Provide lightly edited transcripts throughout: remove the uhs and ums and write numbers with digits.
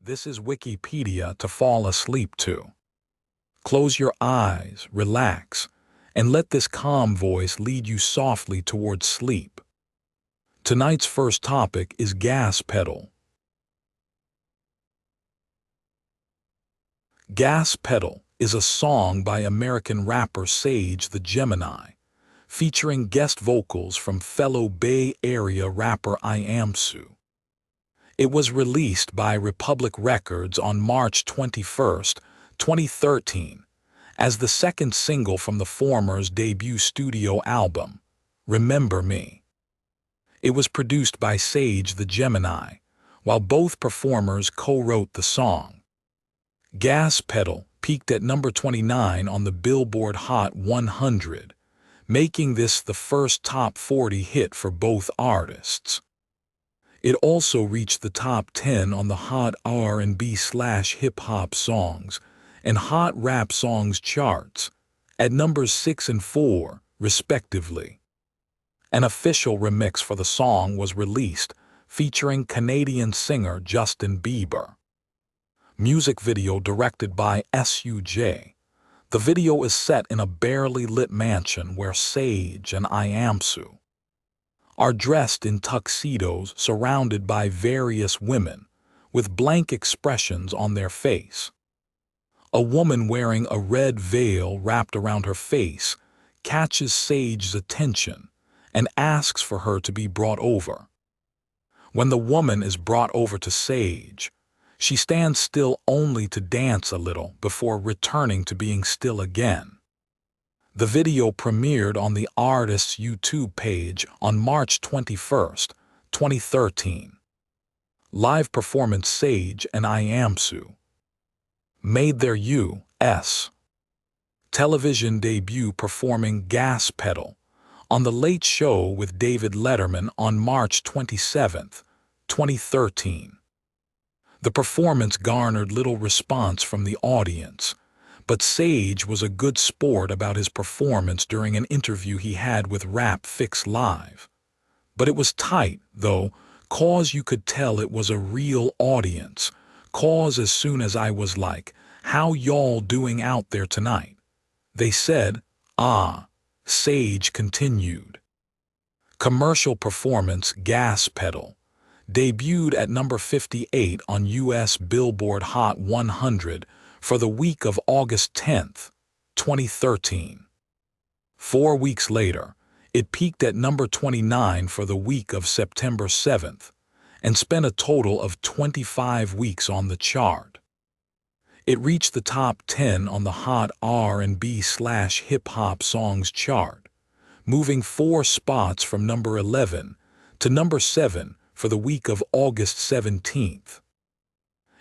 This is Wikipedia to fall asleep to. Close your eyes, relax, and let this calm voice lead you softly towards sleep. Tonight's first topic is gas pedal. Gas Pedal is a song by American rapper Sage the Gemini, featuring guest vocals from fellow Bay Area rapper Suh. It was released by Republic Records on March 21, 2013, as the second single from the former's debut studio album, Remember Me. It was produced by Sage the Gemini, while both performers co-wrote the song. Gas Pedal peaked at number 29 on the Billboard Hot 100, making this the first top 40 hit for both artists. It also reached the top 10 on the Hot R&B/hip-hop songs and Hot Rap Songs charts, at numbers 6 and 4, respectively. An official remix for the song was released, featuring Canadian singer Justin Bieber. Music video directed by Suh. The video is set in a barely lit mansion where Sage and Suh are dressed in tuxedos surrounded by various women, with blank expressions on their face. A woman wearing a red veil wrapped around her face catches Sage's attention and asks for her to be brought over. When the woman is brought over to Sage, she stands still only to dance a little before returning to being still again. The video premiered on the artist's YouTube page on March 21, 2013. Live performance Sage and Suh made their U.S. television debut performing Gas Pedal on The Late Show with David Letterman on March 27, 2013. The performance garnered little response from the audience, but Sage was a good sport about his performance during an interview he had with Rap Fix Live. But it was tight, though, 'cause you could tell it was a real audience, 'cause as soon as I was like, "How y'all doing out there tonight?" they said, "Ah," Sage continued. Commercial performance Gas Pedal debuted at number 58 on U.S. Billboard Hot 100 for the week of August 10, 2013. 4 weeks later, it peaked at number 29 for the week of September 7th and spent a total of 25 weeks on the chart. It reached the top 10 on the Hot R&B/hip-hop songs chart, moving 4 spots from number 11 to number 7 for the week of August 17th.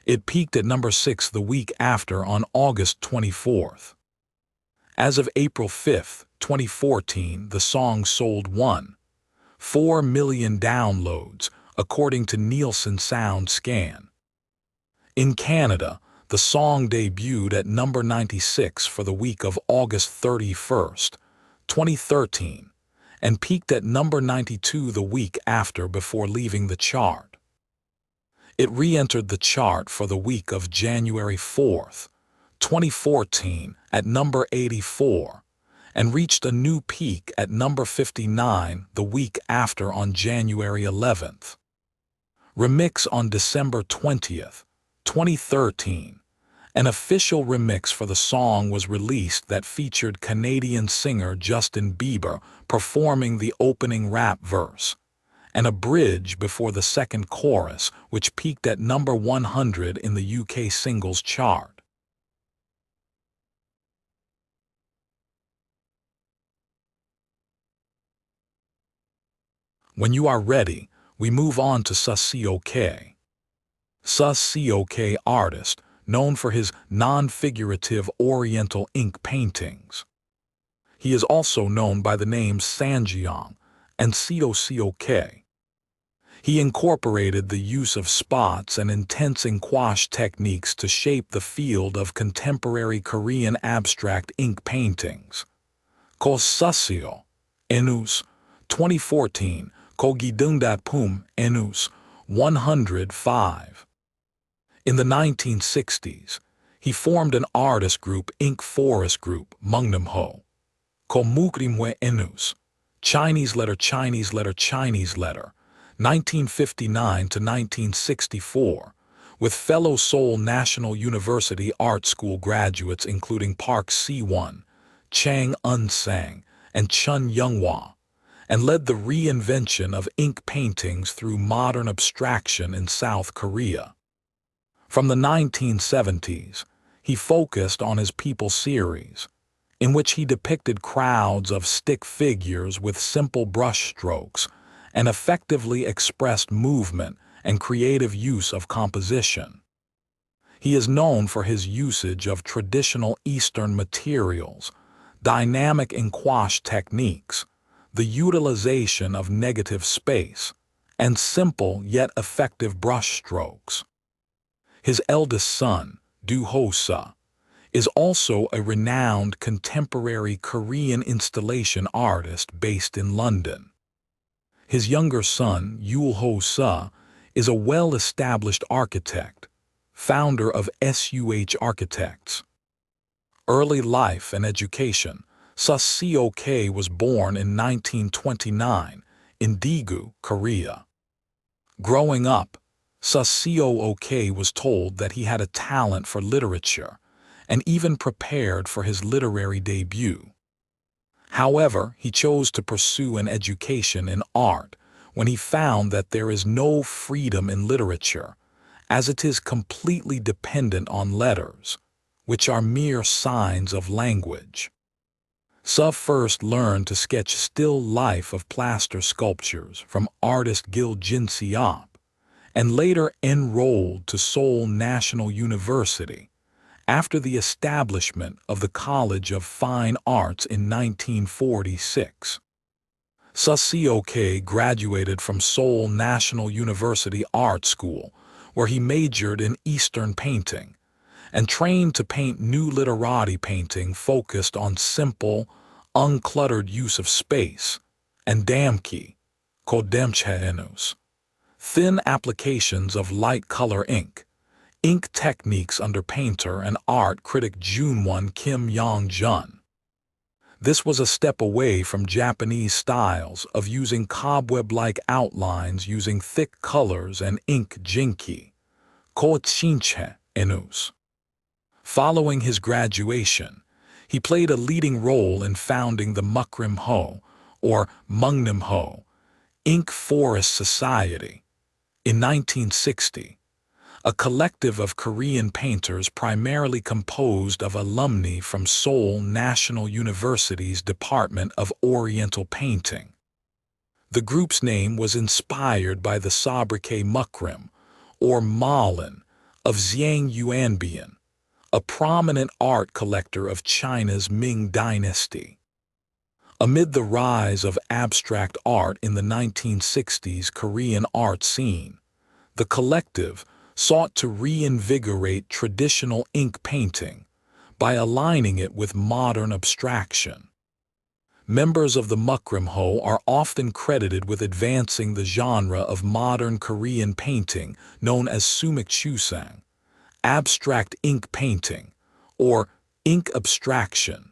It peaked at number 6 the week after on August 24th. As of April 5, 2014, the song sold 1.4 million downloads, according to Nielsen SoundScan. In Canada, the song debuted at number 96 for the week of August 31, 2013, and peaked at number 92 the week after before leaving the chart. It re-entered the chart for the week of January 4, 2014, at number 84, and reached a new peak at number 59 the week after on January 11th. Remix on December 20, 2013. An official remix for the song was released that featured Canadian singer Justin Bieber performing the opening rap verse, and a bridge before the second chorus, which peaked at number 100 in the UK singles chart. When you are ready, we move on to Suh Se-ok. Suh Se-ok, artist, known for his non-figurative Oriental ink paintings. He is also known by the names Sanjiang and Suh Se-ok. He incorporated the use of spots and intense gouache techniques to shape the field of contemporary Korean abstract ink paintings. Ko Suh Se-ok, Enus, 2014, Ko Gidungdapum, Enus, 105. In the 1960s, he formed an artist group, Ink Forest Group, Mungnam Ho, Komukrimwe Enus, Chinese letter, Chinese letter, Chinese letter, 1959 to 1964, with fellow Seoul National University Art School graduates including Park Si-won, Chang Un-sang, and Chun Younghwa, and led the reinvention of ink paintings through modern abstraction in South Korea. From the 1970s, he focused on his People series, in which he depicted crowds of stick figures with simple brushstrokes and effectively expressed movement and creative use of composition. He is known for his usage of traditional Eastern materials, dynamic gouache techniques, the utilization of negative space, and simple yet effective brushstrokes. His eldest son, Suh, is also a renowned contemporary Korean installation artist based in London. His younger son, Suh, is a well-established architect, founder of SUH Architects. Early life and education. Suh Se-ok was born in 1929 in Daegu, Korea. Growing up, Suh Se-ok was told that he had a talent for literature and even prepared for his literary debut. However, he chose to pursue an education in art when he found that there is no freedom in literature, as it is completely dependent on letters, which are mere signs of language. Suh first learned to sketch still life of plaster sculptures from artist Gil Jin-seop, and later enrolled to Seoul National University after the establishment of the College of Fine Arts in 1946. Suh Se-ok graduated from Seoul National University Art School, where he majored in Eastern painting, and trained to paint new literati painting focused on simple, uncluttered use of space, and damki, kodemchehenus, thin applications of light color ink techniques under painter and art critic Junwon Kim Yong-jun. This was a step away from Japanese styles of using cobweb-like outlines using thick colors and ink jinki, koichinche enus. Following his graduation, he played a leading role in founding the Mukrim Ho, or Mungnam Ho, Ink Forest Society, in 1960, a collective of Korean painters primarily composed of alumni from Seoul National University's Department of Oriental Painting. The group's name was inspired by the sobriquet Mukrim, or Malin, of Xiang Yuanbian, a prominent art collector of China's Ming Dynasty. Amid the rise of abstract art in the 1960s Korean art scene, the collective sought to reinvigorate traditional ink painting by aligning it with modern abstraction. Members of the Mukrim Ho are often credited with advancing the genre of modern Korean painting known as sumik chusang, abstract ink painting, or ink abstraction.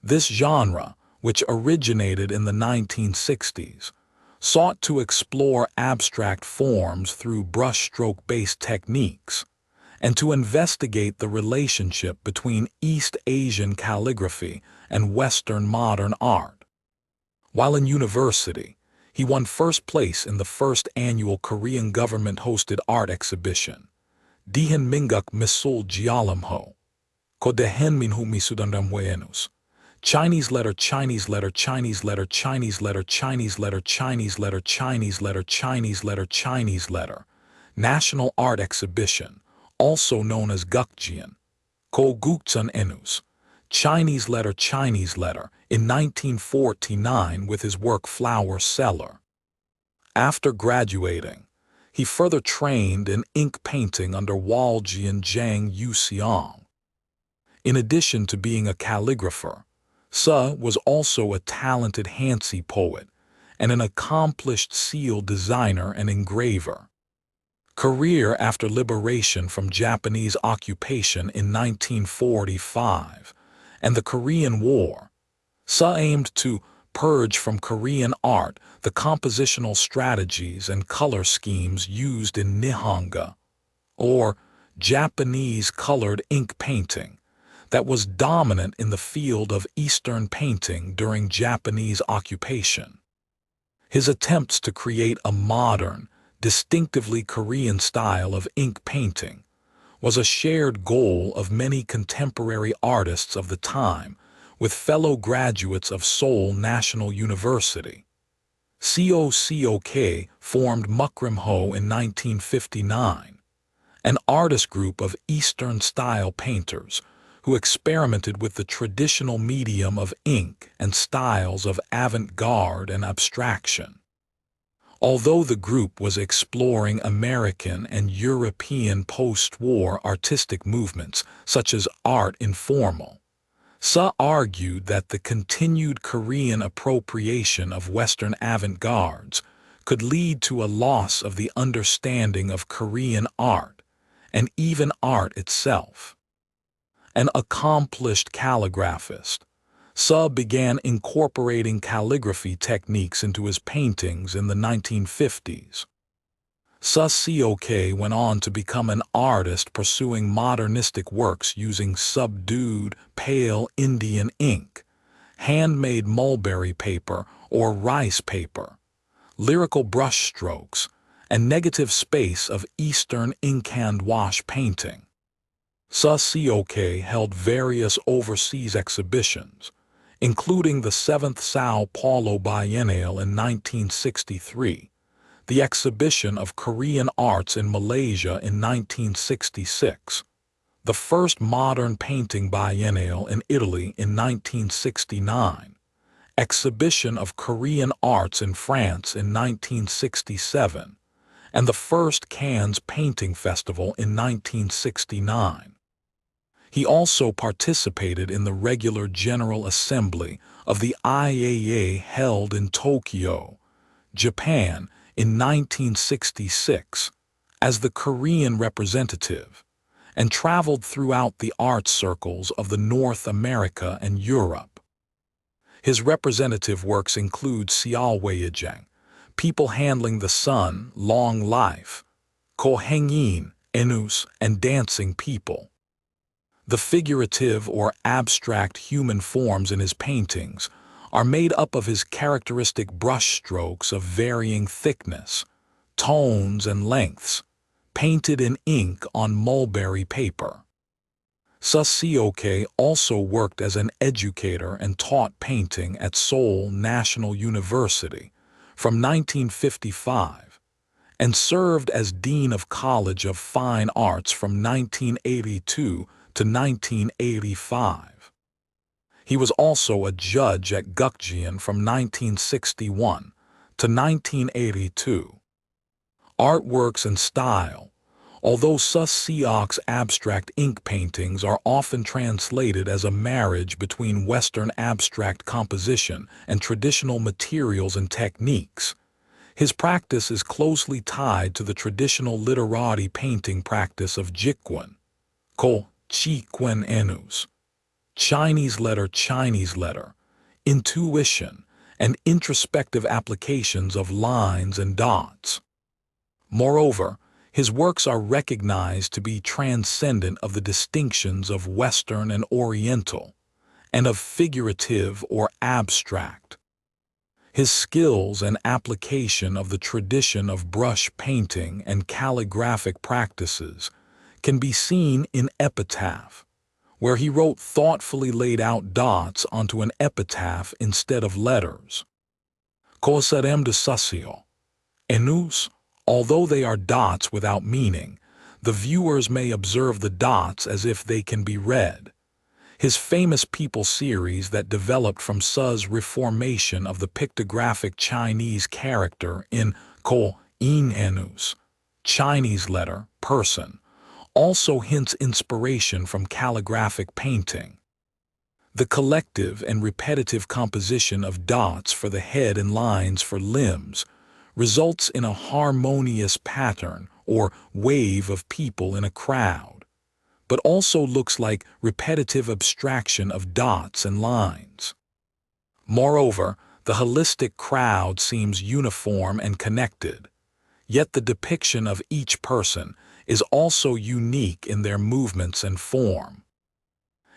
This genre, which originated in the 1960s, sought to explore abstract forms through brushstroke-based techniques and to investigate the relationship between East Asian calligraphy and Western modern art. While in university, he won first place in the first annual Korean government-hosted art exhibition, Dihan Minguk Misul Jialamho, Kodehen Minhu Misudandamweenus, Chinese letter, Chinese letter, Chinese letter, Chinese letter, Chinese letter, Chinese letter, Chinese letter, Chinese letter, Chinese letter, National Art Exhibition, also known as Gukjian, Koguksan Enus, Chinese letter, in 1949 with his work Flower Cellar. After graduating, he further trained in ink painting under Waljian Zhang Yuxiang. In addition to being a calligrapher, Suh was also a talented Hansi poet and an accomplished seal designer and engraver. Career after liberation from Japanese occupation in 1945 and the Korean War, Suh aimed to purge from Korean art the compositional strategies and color schemes used in Nihonga, or Japanese colored ink painting, that was dominant in the field of Eastern painting during Japanese occupation. His attempts to create a modern, distinctively Korean style of ink painting was a shared goal of many contemporary artists of the time with fellow graduates of Seoul National University. Suh Se-ok formed Mukrimho in 1959, an artist group of Eastern-style painters who experimented with the traditional medium of ink and styles of avant-garde and abstraction. Although the group was exploring American and European post-war artistic movements such as art informal, Suh argued that the continued Korean appropriation of Western avant-gardes could lead to a loss of the understanding of Korean art and even art itself. An accomplished calligraphist, Suh began incorporating calligraphy techniques into his paintings in the 1950s. Suh Se-ok went on to become an artist pursuing modernistic works using subdued, pale Indian ink, handmade mulberry paper or rice paper, lyrical brushstrokes, and negative space of Eastern ink-hand wash painting. Suh Se-ok held various overseas exhibitions, including the 7th Sao Paulo Biennial in 1963, the Exhibition of Korean Arts in Malaysia in 1966, the first Modern Painting Biennial in Italy in 1969, Exhibition of Korean Arts in France in 1967, and the first Cannes Painting Festival in 1969. He also participated in the regular General Assembly of the IAA held in Tokyo, Japan, in 1966 as the Korean representative, and traveled throughout the art circles of the North America and Europe. His representative works include Sealwayajang, People Handling the Sun, Long Life, Kohengin, Enus, and Dancing People. The figurative or abstract human forms in his paintings are made up of his characteristic brushstrokes of varying thickness, tones, and lengths, painted in ink on mulberry paper. Suh Se-ok also worked as an educator and taught painting at Seoul National University from 1955 and served as Dean of College of Fine Arts from 1982 to 1985. He was also a judge at Gukjeon from 1961 to 1982. Artworks and style. Although Suh Se-ok's abstract ink paintings are often translated as a marriage between Western abstract composition and traditional materials and techniques, his practice is closely tied to the traditional literati painting practice of Jikwen, Ko Chikwen Enus, Chinese letter, intuition, and introspective applications of lines and dots. Moreover, his works are recognized to be transcendent of the distinctions of Western and Oriental, and of figurative or abstract. His skills and application of the tradition of brush painting and calligraphic practices can be seen in Epitaph, where he wrote thoughtfully laid out dots onto an epitaph instead of letters. Koserem de Susio. Enus, although they are dots without meaning, the viewers may observe the dots as if they can be read. His famous People series that developed from Suh's reformation of the pictographic Chinese character in Ko In Enus, Chinese letter, person, also hints inspiration from calligraphic painting. The collective and repetitive composition of dots for the head and lines for limbs results in a harmonious pattern or wave of people in a crowd, but also looks like repetitive abstraction of dots and lines. Moreover, the holistic crowd seems uniform and connected, yet the depiction of each person is also unique in their movements and form.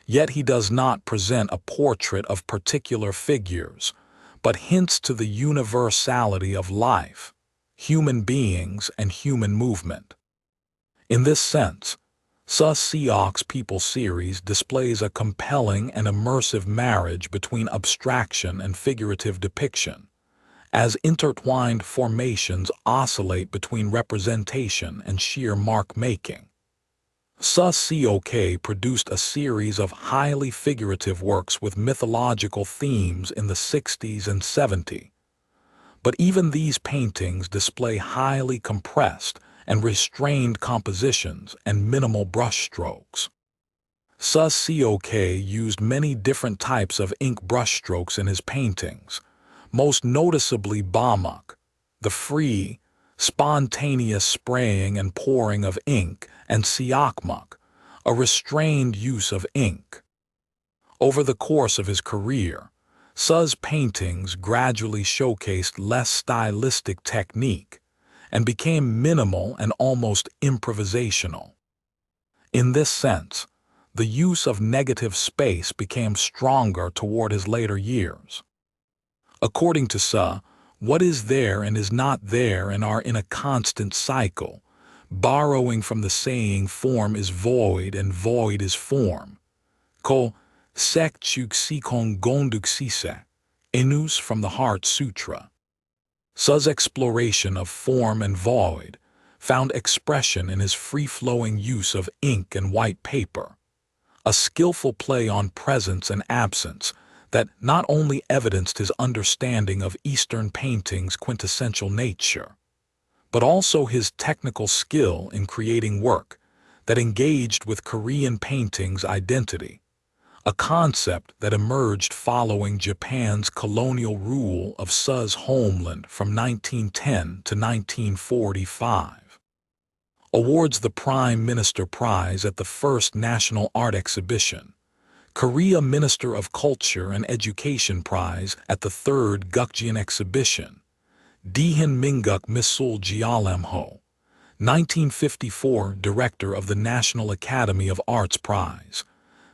Yet he does not present a portrait of particular figures, but hints to the universality of life, human beings, and human movement. In this sense, Suh Se-ok's People series displays a compelling and immersive marriage between abstraction and figurative depiction, as intertwined formations oscillate between representation and sheer mark-making. Suh Se-ok produced a series of highly figurative works with mythological themes in the 60s and 70s, but even these paintings display highly compressed and restrained compositions and minimal brushstrokes. Suh Se-ok used many different types of ink brushstrokes in his paintings, most noticeably bamuk, the free, spontaneous spraying and pouring of ink, and siakmuk, a restrained use of ink. Over the course of his career, Suh's paintings gradually showcased less stylistic technique and became minimal and almost improvisational. In this sense, the use of negative space became stronger toward his later years. According to Suh, what is there and is not there and are in a constant cycle, borrowing from the saying form is void and void is form. Ko sek chuk sikon gonduk sise, enus from the Heart Sutra. Suh's exploration of form and void found expression in his free-flowing use of ink and white paper, a skillful play on presence and absence that not only evidenced his understanding of Eastern painting's quintessential nature, but also his technical skill in creating work that engaged with Korean painting's identity, a concept that emerged following Japan's colonial rule of Suh's homeland from 1910 to 1945. Awards the Prime Minister Prize at the first National Art Exhibition, Korea Minister of Culture and Education Prize at the third Gukjeon Exhibition, Dihin Minguk Misul Jialamho, 1954 Director of the National Academy of Arts Prize,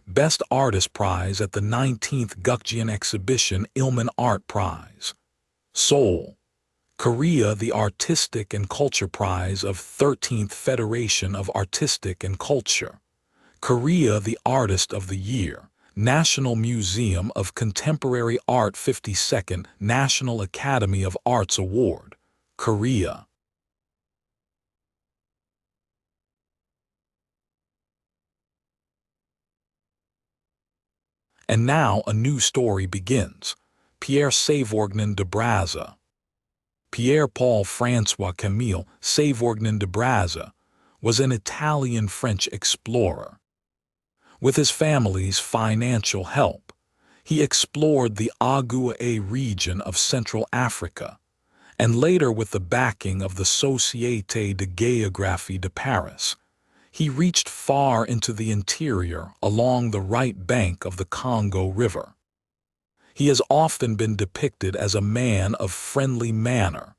Best Artist Prize at the 19th Gukjeon Exhibition Ilman Art Prize, Seoul, Korea the Artistic and Culture Prize of 13th Federation of Artistic and Culture, Korea the Artist of the Year, National Museum of Contemporary Art 52nd National Academy of Arts Award, Korea. And now a new story begins. Pierre Savorgnan de Brazza. Pierre Paul François Camille Savorgnan de Brazza was an Italian-French explorer. With his family's financial help, he explored the Agua region of Central Africa, and later with the backing of the Société de Géographie de Paris, he reached far into the interior along the right bank of the Congo River. He has often been depicted as a man of friendly manner,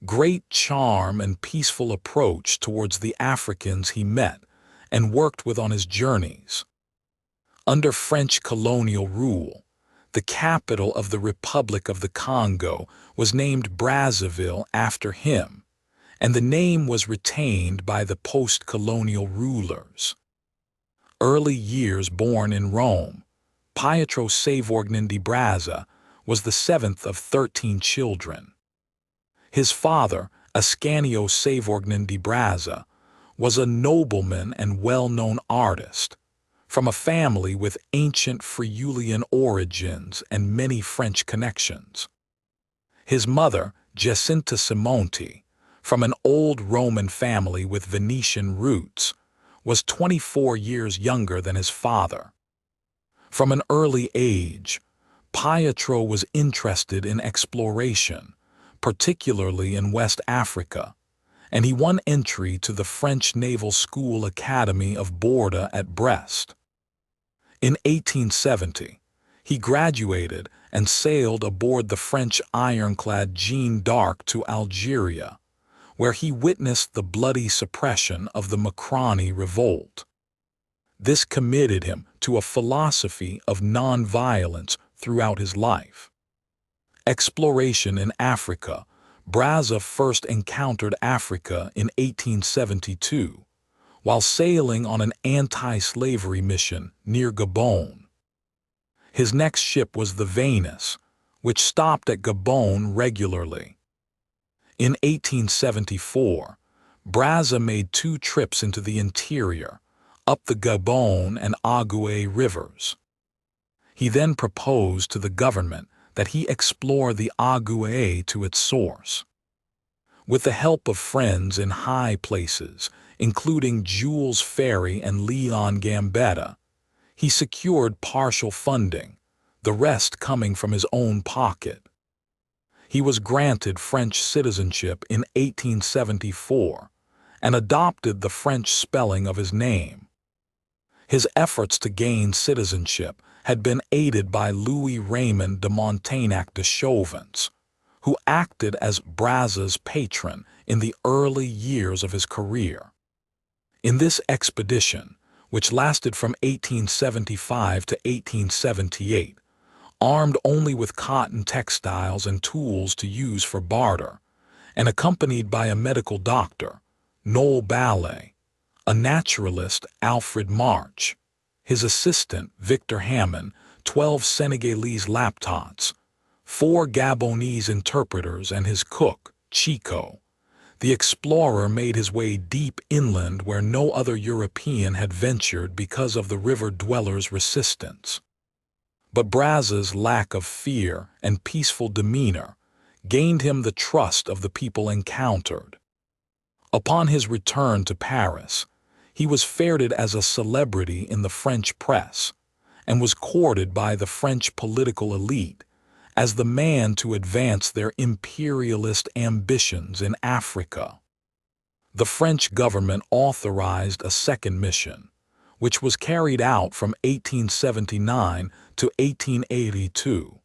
great charm and peaceful approach towards the Africans he met and worked with on his journeys. Under French colonial rule, the capital of the Republic of the Congo was named Brazzaville after him, and the name was retained by the post-colonial rulers. Early years born in Rome, Pietro Savorgnan di Brazza was the seventh of 13 children. His father, Ascanio Savorgnan di Brazza, was a nobleman and well-known artist, from a family with ancient Friulian origins and many French connections. His mother, Jacinta Simonti, from an old Roman family with Venetian roots, was 24 years younger than his father. From an early age, Pietro was interested in exploration, particularly in West Africa, and he won entry to the French Naval School Academy of Bordeaux at Brest. In 1870, he graduated and sailed aboard the French ironclad Jeanne d'Arc to Algeria, where he witnessed the bloody suppression of the Macroni revolt. This committed him to a philosophy of nonviolence throughout his life. Exploration in Africa. Brazza first encountered Africa in 1872, while sailing on an anti-slavery mission near Gabon. His next ship was the Venus, which stopped at Gabon regularly. In 1874, Brazza made 2 trips into the interior, up the Gabon and Agué rivers. He then proposed to the government that he explore the Agué to its source. With the help of friends in high places, including Jules Ferry and Leon Gambetta, he secured partial funding, the rest coming from his own pocket. He was granted French citizenship in 1874 and adopted the French spelling of his name. His efforts to gain citizenship had been aided by Louis Raymond de Montaignac de Chauvins, who acted as Brazza's patron in the early years of his career. In this expedition, which lasted from 1875 to 1878, armed only with cotton textiles and tools to use for barter, and accompanied by a medical doctor, Noel Ballet, a naturalist, Alfred March, his assistant, Victor Hammond, 12 Senegalese laptots, 4 Gabonese interpreters, and his cook, Chico, the explorer made his way deep inland where no other European had ventured because of the river dwellers' resistance. But Brazza's lack of fear and peaceful demeanor gained him the trust of the people encountered. Upon his return to Paris, he was feted as a celebrity in the French press and was courted by the French political elite as the man to advance their imperialist ambitions in Africa. The French government authorized a second mission, which was carried out from 1879 to 1882.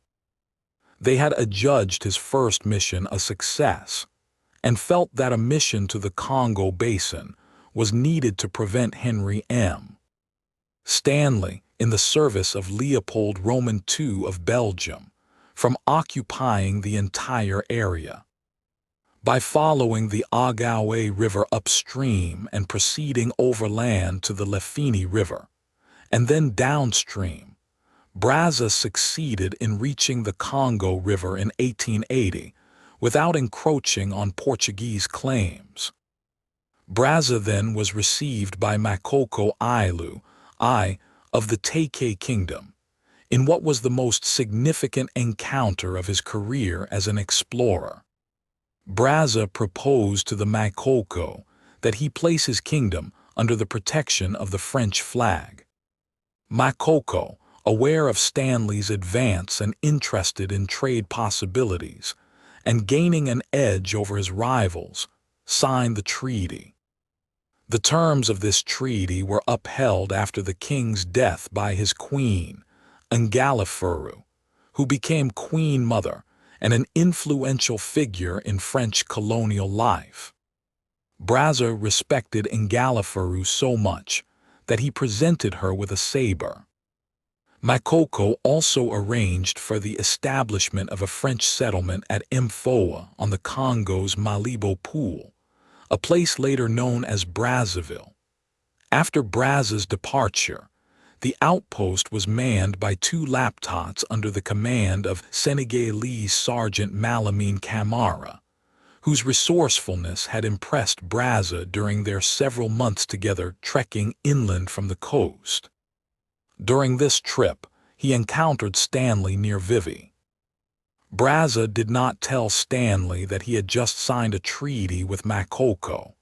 They had adjudged his first mission a success and felt that a mission to the Congo Basin was needed to prevent Henry M. Stanley, in the service of Leopold Roman II of Belgium, from occupying the entire area. By following the Agawe River upstream and proceeding overland to the Lefini River, and then downstream, Brazza succeeded in reaching the Congo River in 1880 without encroaching on Portuguese claims. Brazza then was received by Makoko Ailu I of the Teke Kingdom, in what was the most significant encounter of his career as an explorer. Brazza proposed to the Makoko that he place his kingdom under the protection of the French flag. Makoko, aware of Stanley's advance and interested in trade possibilities, and gaining an edge over his rivals, signed the treaty. The terms of this treaty were upheld after the king's death by his queen, Ngalafuru, who became Queen Mother and an influential figure in French colonial life. Brazza respected Ngalafuru so much that he presented her with a saber. Makoko also arranged for the establishment of a French settlement at Mfoa on the Congo's Malibo Pool, a place later known as Brazzaville. After Brazza's departure, the outpost was manned by 2 laptots under the command of Senegalese Sergeant Malamine Camara, whose resourcefulness had impressed Brazza during their several months together trekking inland from the coast. During this trip, he encountered Stanley near Vivi. Brazza did not tell Stanley that he had just signed a treaty with Makoko.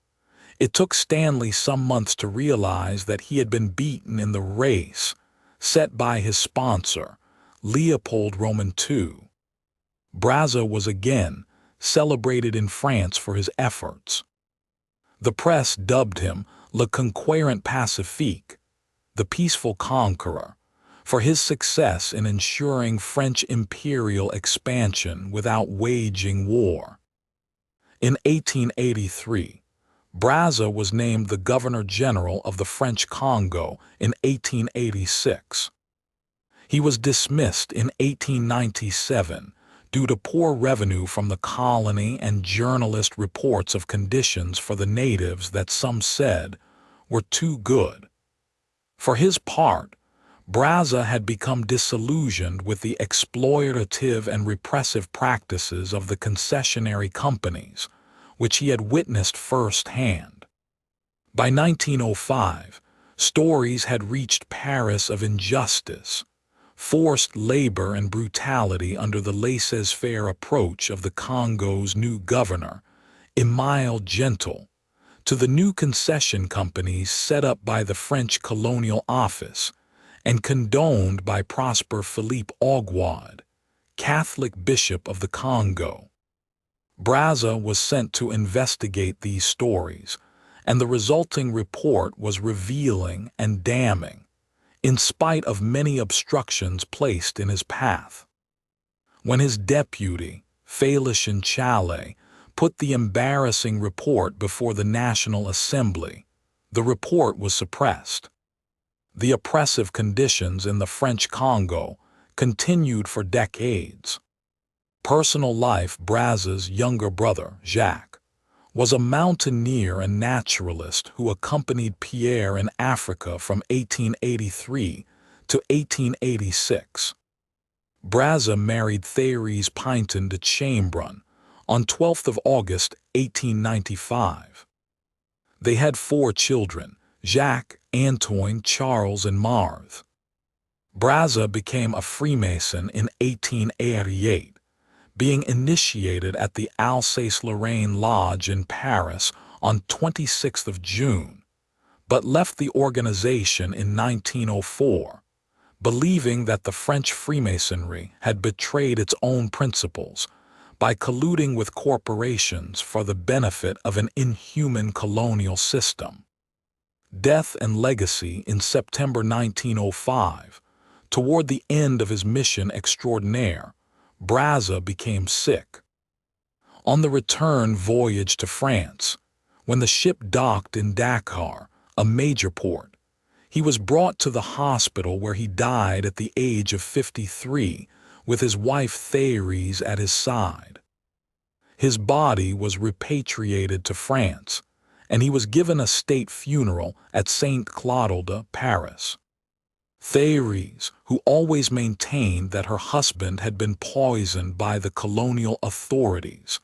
It took Stanley some months to realize that he had been beaten in the race set by his sponsor, Leopold Roman II. Brazza was again celebrated in France for his efforts. The press dubbed him Le Conquérant Pacifique, the peaceful conqueror, for his success in ensuring French imperial expansion without waging war. In 1883, Brazza was named the Governor-General of the French Congo in 1886. He was dismissed in 1897 due to poor revenue from the colony and journalist reports of conditions for the natives that some said were too good. For his part, Brazza had become disillusioned with the exploitative and repressive practices of the concessionary companies, which he had witnessed firsthand. By 1905, stories had reached Paris of injustice, forced labor and brutality under the laissez-faire approach of the Congo's new governor, Emile Gentil, to the new concession companies set up by the French Colonial Office and condoned by Prosper Philippe Augouade, Catholic Bishop of the Congo. Brazza was sent to investigate these stories, and the resulting report was revealing and damning, in spite of many obstructions placed in his path. When his deputy, Félicien Chalet, put the embarrassing report before the National Assembly, the report was suppressed. The oppressive conditions in the French Congo continued for decades. Personal life: Brazza's younger brother, Jacques, was a mountaineer and naturalist who accompanied Pierre in Africa from 1883 to 1886. Brazza married Thérèse Pinton de Chambrun on 12th of August 1895. They had 4 children: Jacques, Antoine, Charles, and Marthe. Brazza became a Freemason in 1888, being initiated at the Alsace-Lorraine Lodge in Paris on 26th of June, but left the organization in 1904, believing that the French Freemasonry had betrayed its own principles by colluding with corporations for the benefit of an inhuman colonial system. Death and legacy: in September 1905, toward the end of his mission extraordinaire, Brazza became sick. On the return voyage to France, when the ship docked in Dakar, a major port, he was brought to the hospital where he died at the age of 53, with his wife Thérèse at his side. His body was repatriated to France, and he was given a state funeral at Saint Clotilde, Paris. Thérèse, who always maintained that her husband had been poisoned by the colonial authorities,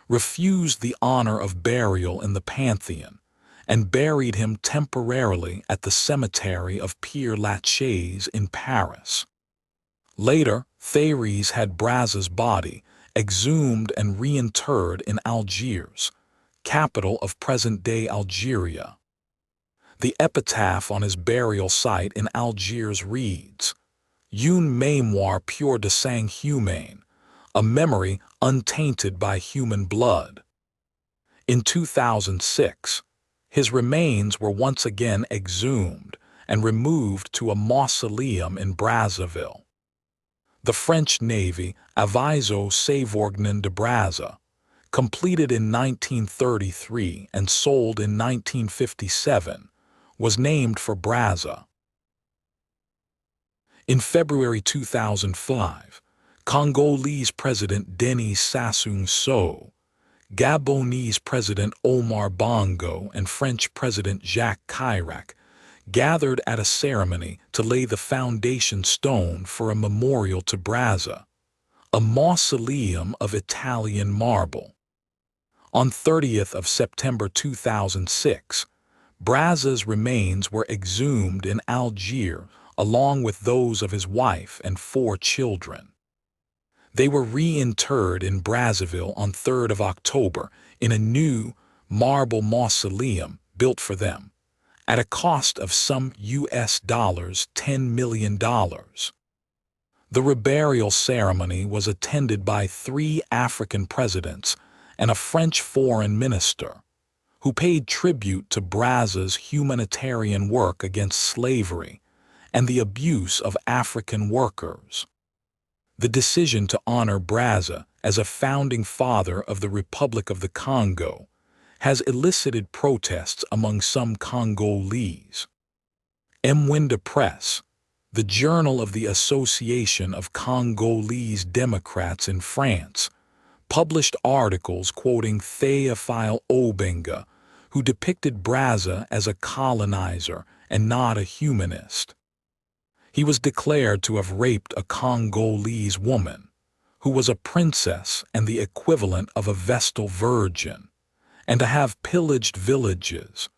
refused the honor of burial in the Pantheon and buried him temporarily at the cemetery of Père Lachaise in Paris. Later, Thérèse had Brazza's body exhumed and reinterred in Algiers, capital of present-day Algeria. The epitaph on his burial site in Algiers reads, "Une mémoire pure de sang humain," a memory untainted by human blood. In 2006, his remains were once again exhumed and removed to a mausoleum in Brazzaville. The French Navy Aviso Savorgnan de Brazza, completed in 1933 and sold in 1957, was named for Brazza. In February 2005, Congolese President Denis Sassou Nguesso, Gabonese President Omar Bongo, and French President Jacques Chirac gathered at a ceremony to lay the foundation stone for a memorial to Brazza, a mausoleum of Italian marble. On 30th of September 2006, Brazza's remains were exhumed in Algiers along with those of his wife and 4 children. They were reinterred in Brazzaville on 3rd of October in a new marble mausoleum built for them, at a cost of some $10 million. The reburial ceremony was attended by 3 African presidents and a French foreign minister, who paid tribute to Brazza's humanitarian work against slavery and the abuse of African workers. The decision to honor Brazza as a founding father of the Republic of the Congo has elicited protests among some Congolese. Mwenda Press, the journal of the Association of Congolese Democrats in France, published articles quoting Théophile Obenga, who depicted Brazza as a colonizer and not a humanist. He was declared to have raped a Congolese woman, who was a princess and the equivalent of a Vestal Virgin, and to have pillaged villages,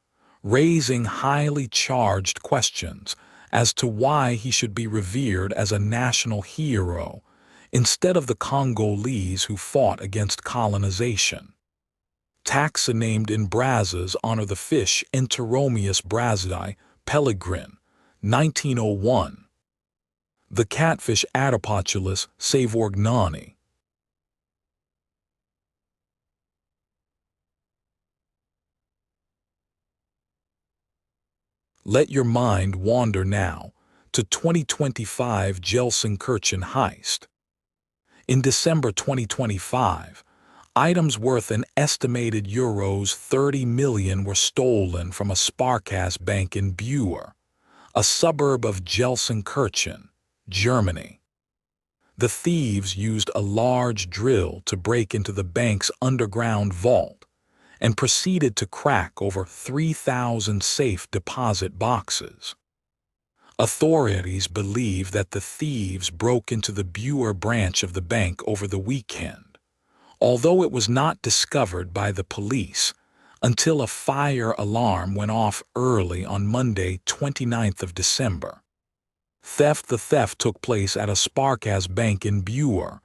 raising highly charged questions as to why he should be revered as a national hero instead of the Congolese who fought against colonization. Taxa named in Brazza's honor the fish Enteromius brazzae, Pellegrin, 1901. The catfish Adipotulus Savorgnani. Let your mind wander now to 2025 Gelsenkirchen heist. In December 2025, items worth an estimated euros 30 million were stolen from a Sparkasse bank in Bühr, a suburb of Gelsenkirchen, Germany. The thieves used a large drill to break into the bank's underground vault and proceeded to crack over 3,000 safe deposit boxes. Authorities believe that the thieves broke into the Bühr branch of the bank over the weekend, although it was not discovered by the police until a fire alarm went off early on Monday, 29th of December. The theft took place at a Sparkasse bank in Bühr,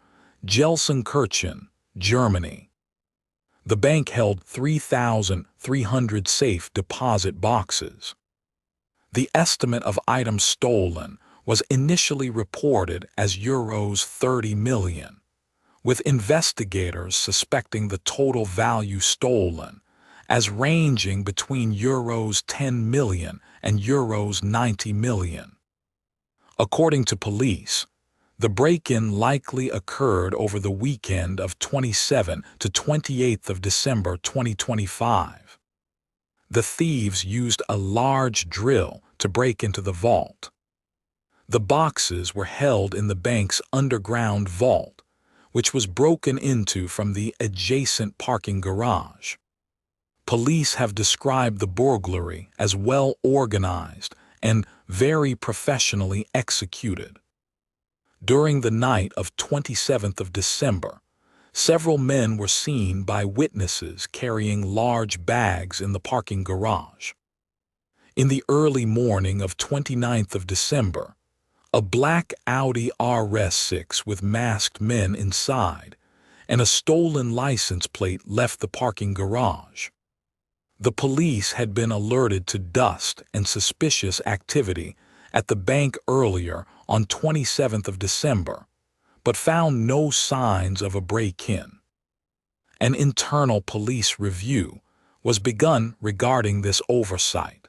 Gelsenkirchen, Germany. The bank held 3,300 safe deposit boxes. The estimate of items stolen was initially reported as euros 30 million, with investigators suspecting the total value stolen as ranging between euros 10 million and euros 90 million. According to police, the break-in likely occurred over the weekend of 27 to 28th of December 2025. The thieves used a large drill to break into the vault. The boxes were held in the bank's underground vault, which was broken into from the adjacent parking garage. Police have described the burglary as well organized and very professionally executed. During the night of 27th of December, several men were seen by witnesses carrying large bags in the parking garage. In the early morning of 29th of December, a black Audi RS6 with masked men inside and a stolen license plate left the parking garage. The police had been alerted to dust and suspicious activity at the bank earlier on 27th of December, but found no signs of a break-in. An internal police review was begun regarding this oversight.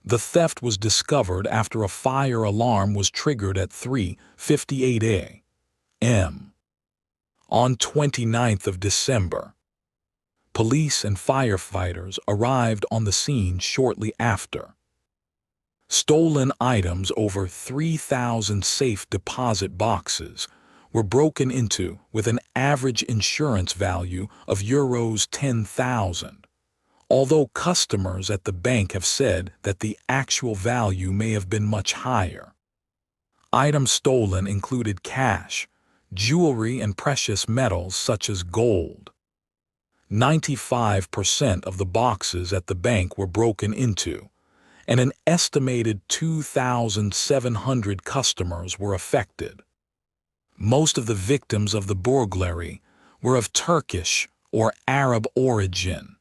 The theft was discovered after a fire alarm was triggered at 3:58 a.m. On 29th of December. Police and firefighters arrived on the scene shortly after. Stolen items over 3,000 safe deposit boxes were broken into with an average insurance value of euros 10,000, although customers at the bank have said that the actual value may have been much higher. Items stolen included cash, jewelry, and precious metals such as gold. 95% of the boxes at the bank were broken into, and an estimated 2,700 customers were affected. Most of the victims of the burglary were of Turkish or Arab origin.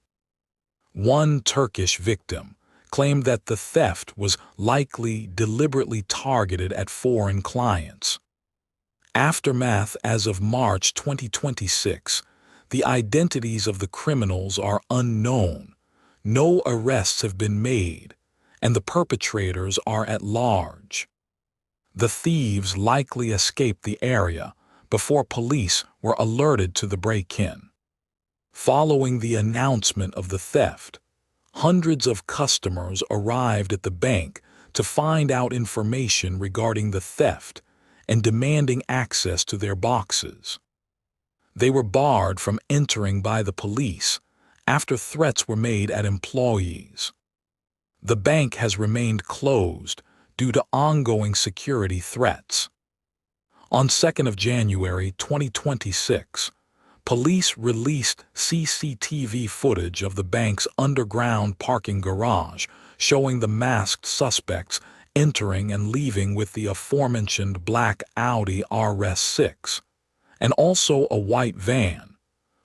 One Turkish victim claimed that the theft was likely deliberately targeted at foreign clients. Aftermath: as of March 2026, the identities of the criminals are unknown, No arrests have been made, and the perpetrators are at large. The thieves likely escaped the area before police were alerted to the break-in. Following the announcement of the theft, hundreds of customers arrived at the bank to find out information regarding the theft and demanding access to their boxes. They were barred from entering by the police after threats were made at employees. The bank has remained closed due to ongoing security threats. On 2nd of January 2026, police released CCTV footage of the bank's underground parking garage showing the masked suspects entering and leaving with the aforementioned black Audi RS6, and also a white van,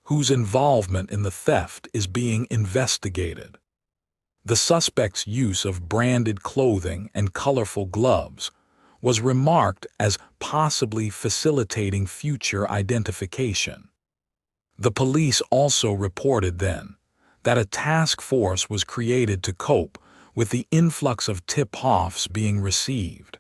whose involvement in the theft is being investigated. The suspect's use of branded clothing and colorful gloves was remarked as possibly facilitating future identification. The police also reported then that a task force was created to cope with the influx of tip-offs being received.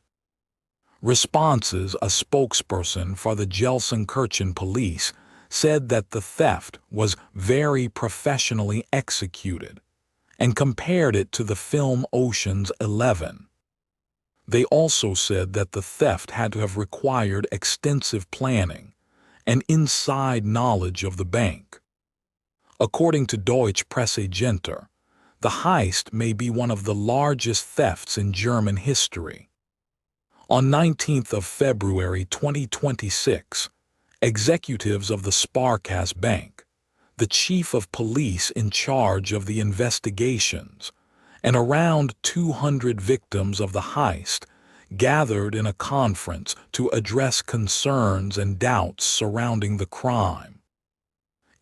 Responses: a spokesperson for the Gelsenkirchen police said that the theft was very professionally executed and compared it to the film Ocean's 11. They also said that the theft had to have required extensive planning and inside knowledge of the bank. According to Deutsche Presse-Agenter, the heist may be one of the largest thefts in German history. On 19th of February 2026, executives of the Sparkasse Bank, the chief of police in charge of the investigations, and around 200 victims of the heist gathered in a conference to address concerns and doubts surrounding the crime.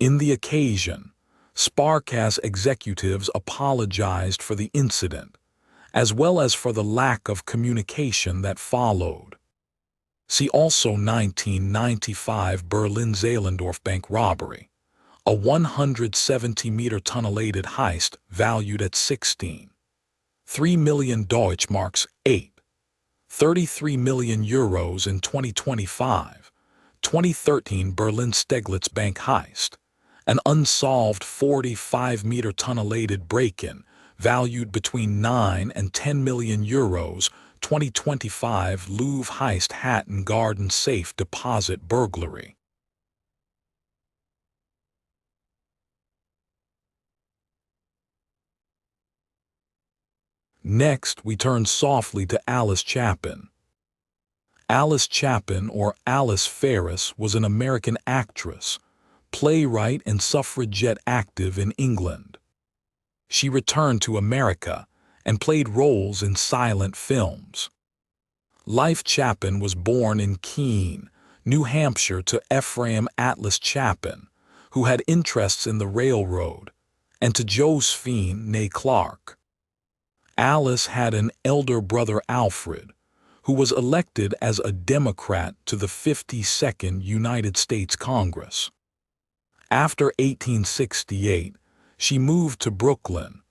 In the occasion, Sparkasse executives apologized for the incident, as well as for the lack of communication that followed. See also 1995 Berlin Zehlendorf bank robbery, a 170-meter tunnelated heist valued at 16.3 million Deutschmarks, 8.33 million euros in 2025. 2013 Berlin Steglitz bank heist, an unsolved 45-meter tunnelated break-in valued between 9 and 10 million euros. 2025 Louvre heist Hatton Garden safe deposit burglary. Next, we turn softly to Alice Chapin. Alice Chapin, or Alice Ferris, was an American actress, playwright, and suffragette active in England. She returned to America and played roles in silent films. Life Chapin was born in Keene, New Hampshire, to Ephraim Atlas Chapin, who had interests in the railroad, and to Josephine née Clark. Alice had an elder brother, Alfred, who was elected as a Democrat to the 52nd United States Congress. After 1868, she moved to Brooklyn,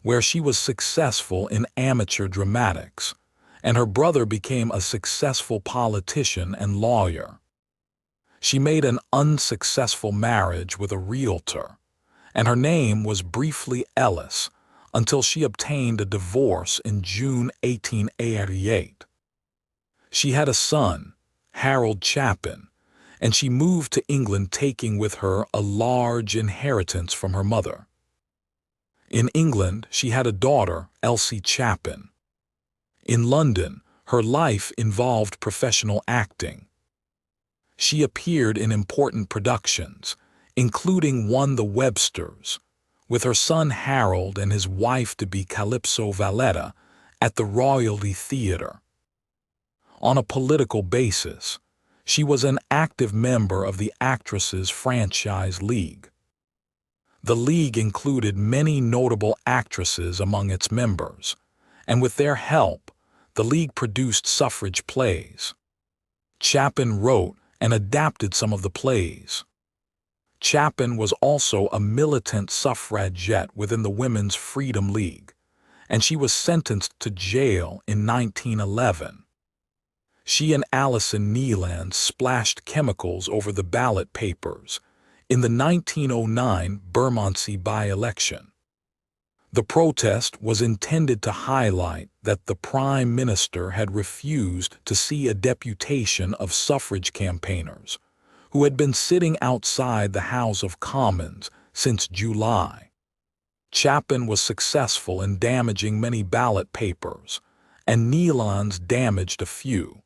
where she was successful in amateur dramatics, and her brother became a successful politician and lawyer. She made an unsuccessful marriage with a realtor, and her name was briefly Ellis until she obtained a divorce in June 1888. She had a son, Harold Chapin, and she moved to England, taking with her a large inheritance from her mother. In England, she had a daughter, Elsie Chapin. In London, her life involved professional acting. She appeared in important productions, including one The Websters, with her son Harold and his wife-to-be Calypso Valletta at the Royalty Theatre. On a political basis, she was an active member of the Actresses Franchise League. The league included many notable actresses among its members, and with their help, the league produced suffrage plays. Chapin wrote and adapted some of the plays. Chapin was also a militant suffragette within the Women's Freedom League, and she was sentenced to jail in 1911. She and Alison Neeland splashed chemicals over the ballot papers in the 1909 Bermondsey by-election. The protest was intended to highlight that the Prime Minister had refused to see a deputation of suffrage campaigners who had been sitting outside the House of Commons since July. Chapin was successful in damaging many ballot papers, and Neelands damaged a few.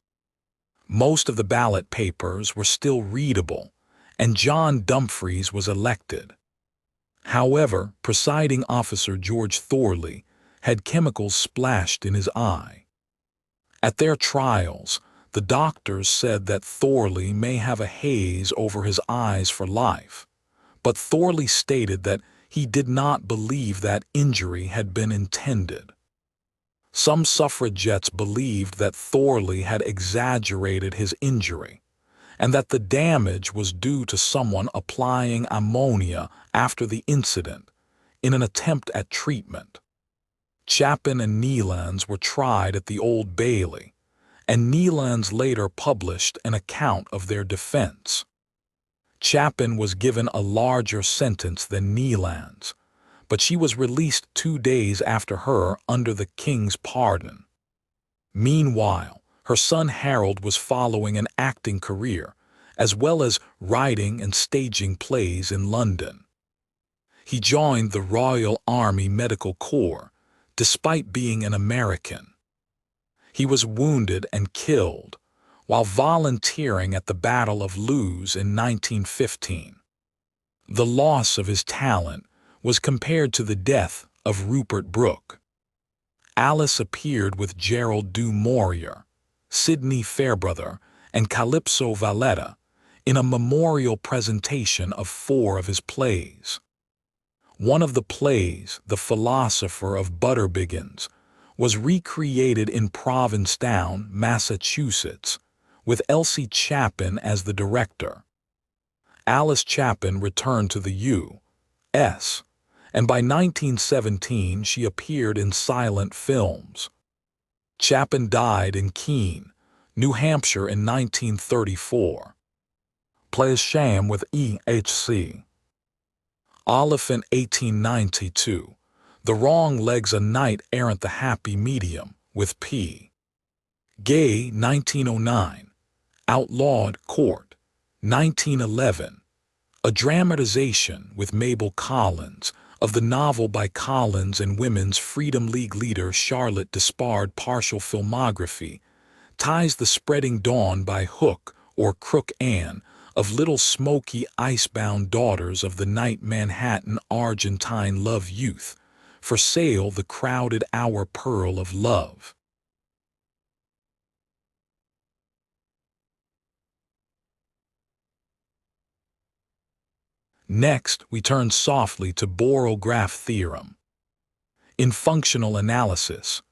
Most of the ballot papers were still readable, and John Dumfries was elected. However, presiding officer George Thorley had chemicals splashed in his eye. At their trials, the doctors said that Thorley may have a haze over his eyes for life, but Thorley stated that he did not believe that injury had been intended. Some suffragettes believed that Thorley had exaggerated his injury, and that the damage was due to someone applying ammonia after the incident in an attempt at treatment. Chapin and Neelands were tried at the Old Bailey, and Neelands later published an account of their defense. Chapin was given a larger sentence than Neelands, but she was released 2 days after her under the king's pardon. Meanwhile, her son Harold was following an acting career, as well as writing and staging plays in London. He joined the Royal Army Medical Corps, despite being an American. He was wounded and killed while volunteering at the Battle of Loos in 1915. The loss of his talent was compared to the death of Rupert Brooke. Alice appeared with Gerald du Maurier, Sidney Fairbrother, and Calypso Valletta in a memorial presentation of 4 of his plays. One of the plays, The Philosopher of Butterbiggins, was recreated in Provincetown, Massachusetts, with Elsie Chapin as the director. Alice Chapin returned to the U.S., and by 1917 she appeared in silent films. Chapin died in Keene, New Hampshire in 1934. Plays Sham with E.H.C. Olive in 1892. The Wrong Leg's A Knight Errant the Happy Medium with P. Gay 1909. Outlawed Court 1911. A dramatization with Mabel Collins of the novel by Collins and Women's Freedom League leader Charlotte Despard. Partial filmography ties the spreading dawn by Hook or Crook Ann of Little Smoky Icebound Daughters of the Night Manhattan Argentine Love Youth. For sale The Crowded Hour Pearl of Love. Next, we turn softly to Borel graph theorem. In functional analysis,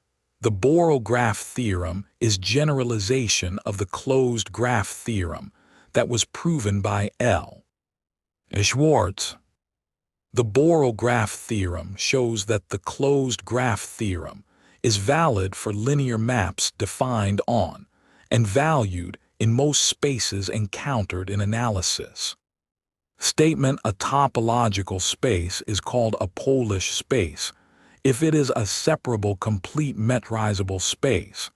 the Borel graph theorem is generalization of the closed graph theorem that was proven by L. Schwartz. The Borel graph theorem shows that the closed graph theorem is valid for linear maps defined on and valued in most spaces encountered in analysis. Statement: a topological space is called a Polish space if it is a separable complete metrizable space,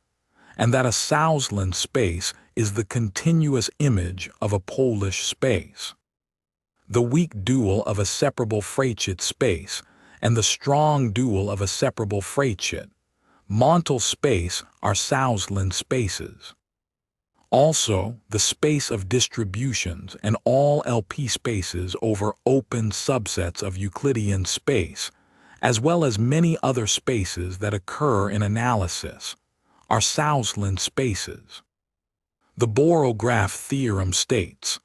and that a Southland space is the continuous image of a Polish space. The weak dual of a separable Freychit space and the strong dual of a separable Freychit, Montel space, are Southland spaces. Also, the space of distributions and all LP spaces over open subsets of Euclidean space, as well as many other spaces that occur in analysis, are Southland spaces. The Borel graph theorem states,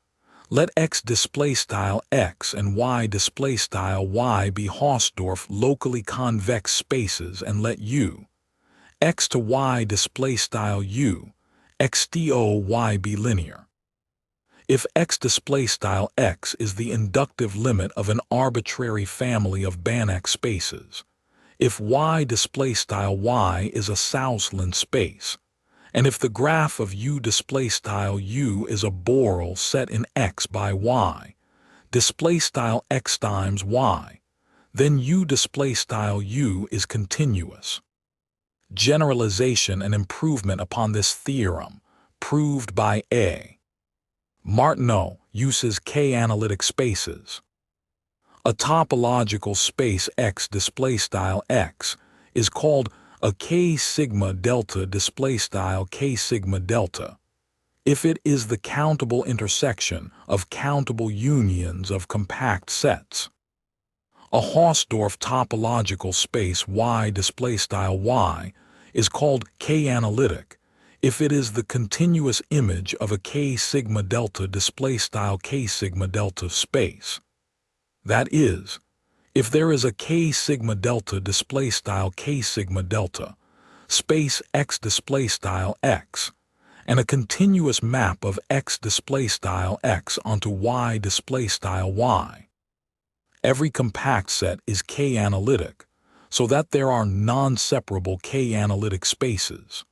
let X displaystyle X and Y displaystyle Y be Hausdorff locally convex spaces, and let U, X to Y displaystyle U, X to Y be linear. If x display style x is the inductive limit of an arbitrary family of Banach spaces, if y display style y is a Savorgnan space, and if the graph of u display style u is a Borel set in x by y, display style x times y, then u display style u is continuous. Generalization and improvement upon this theorem, proved by A. Martineau, uses K-analytic spaces. A topological space x display style x is called a K sigma delta display style K sigma delta if it is the countable intersection of countable unions of compact sets. A Hausdorff topological space y display style y is called K-analytic if it is the continuous image of a K sigma delta display style K sigma delta space. That is, if there is a K sigma delta display style K sigma delta space x display style x and a continuous map of x display style x onto y display style y. Every compact set is K-analytic, so that there are non-separable K-analytic spaces.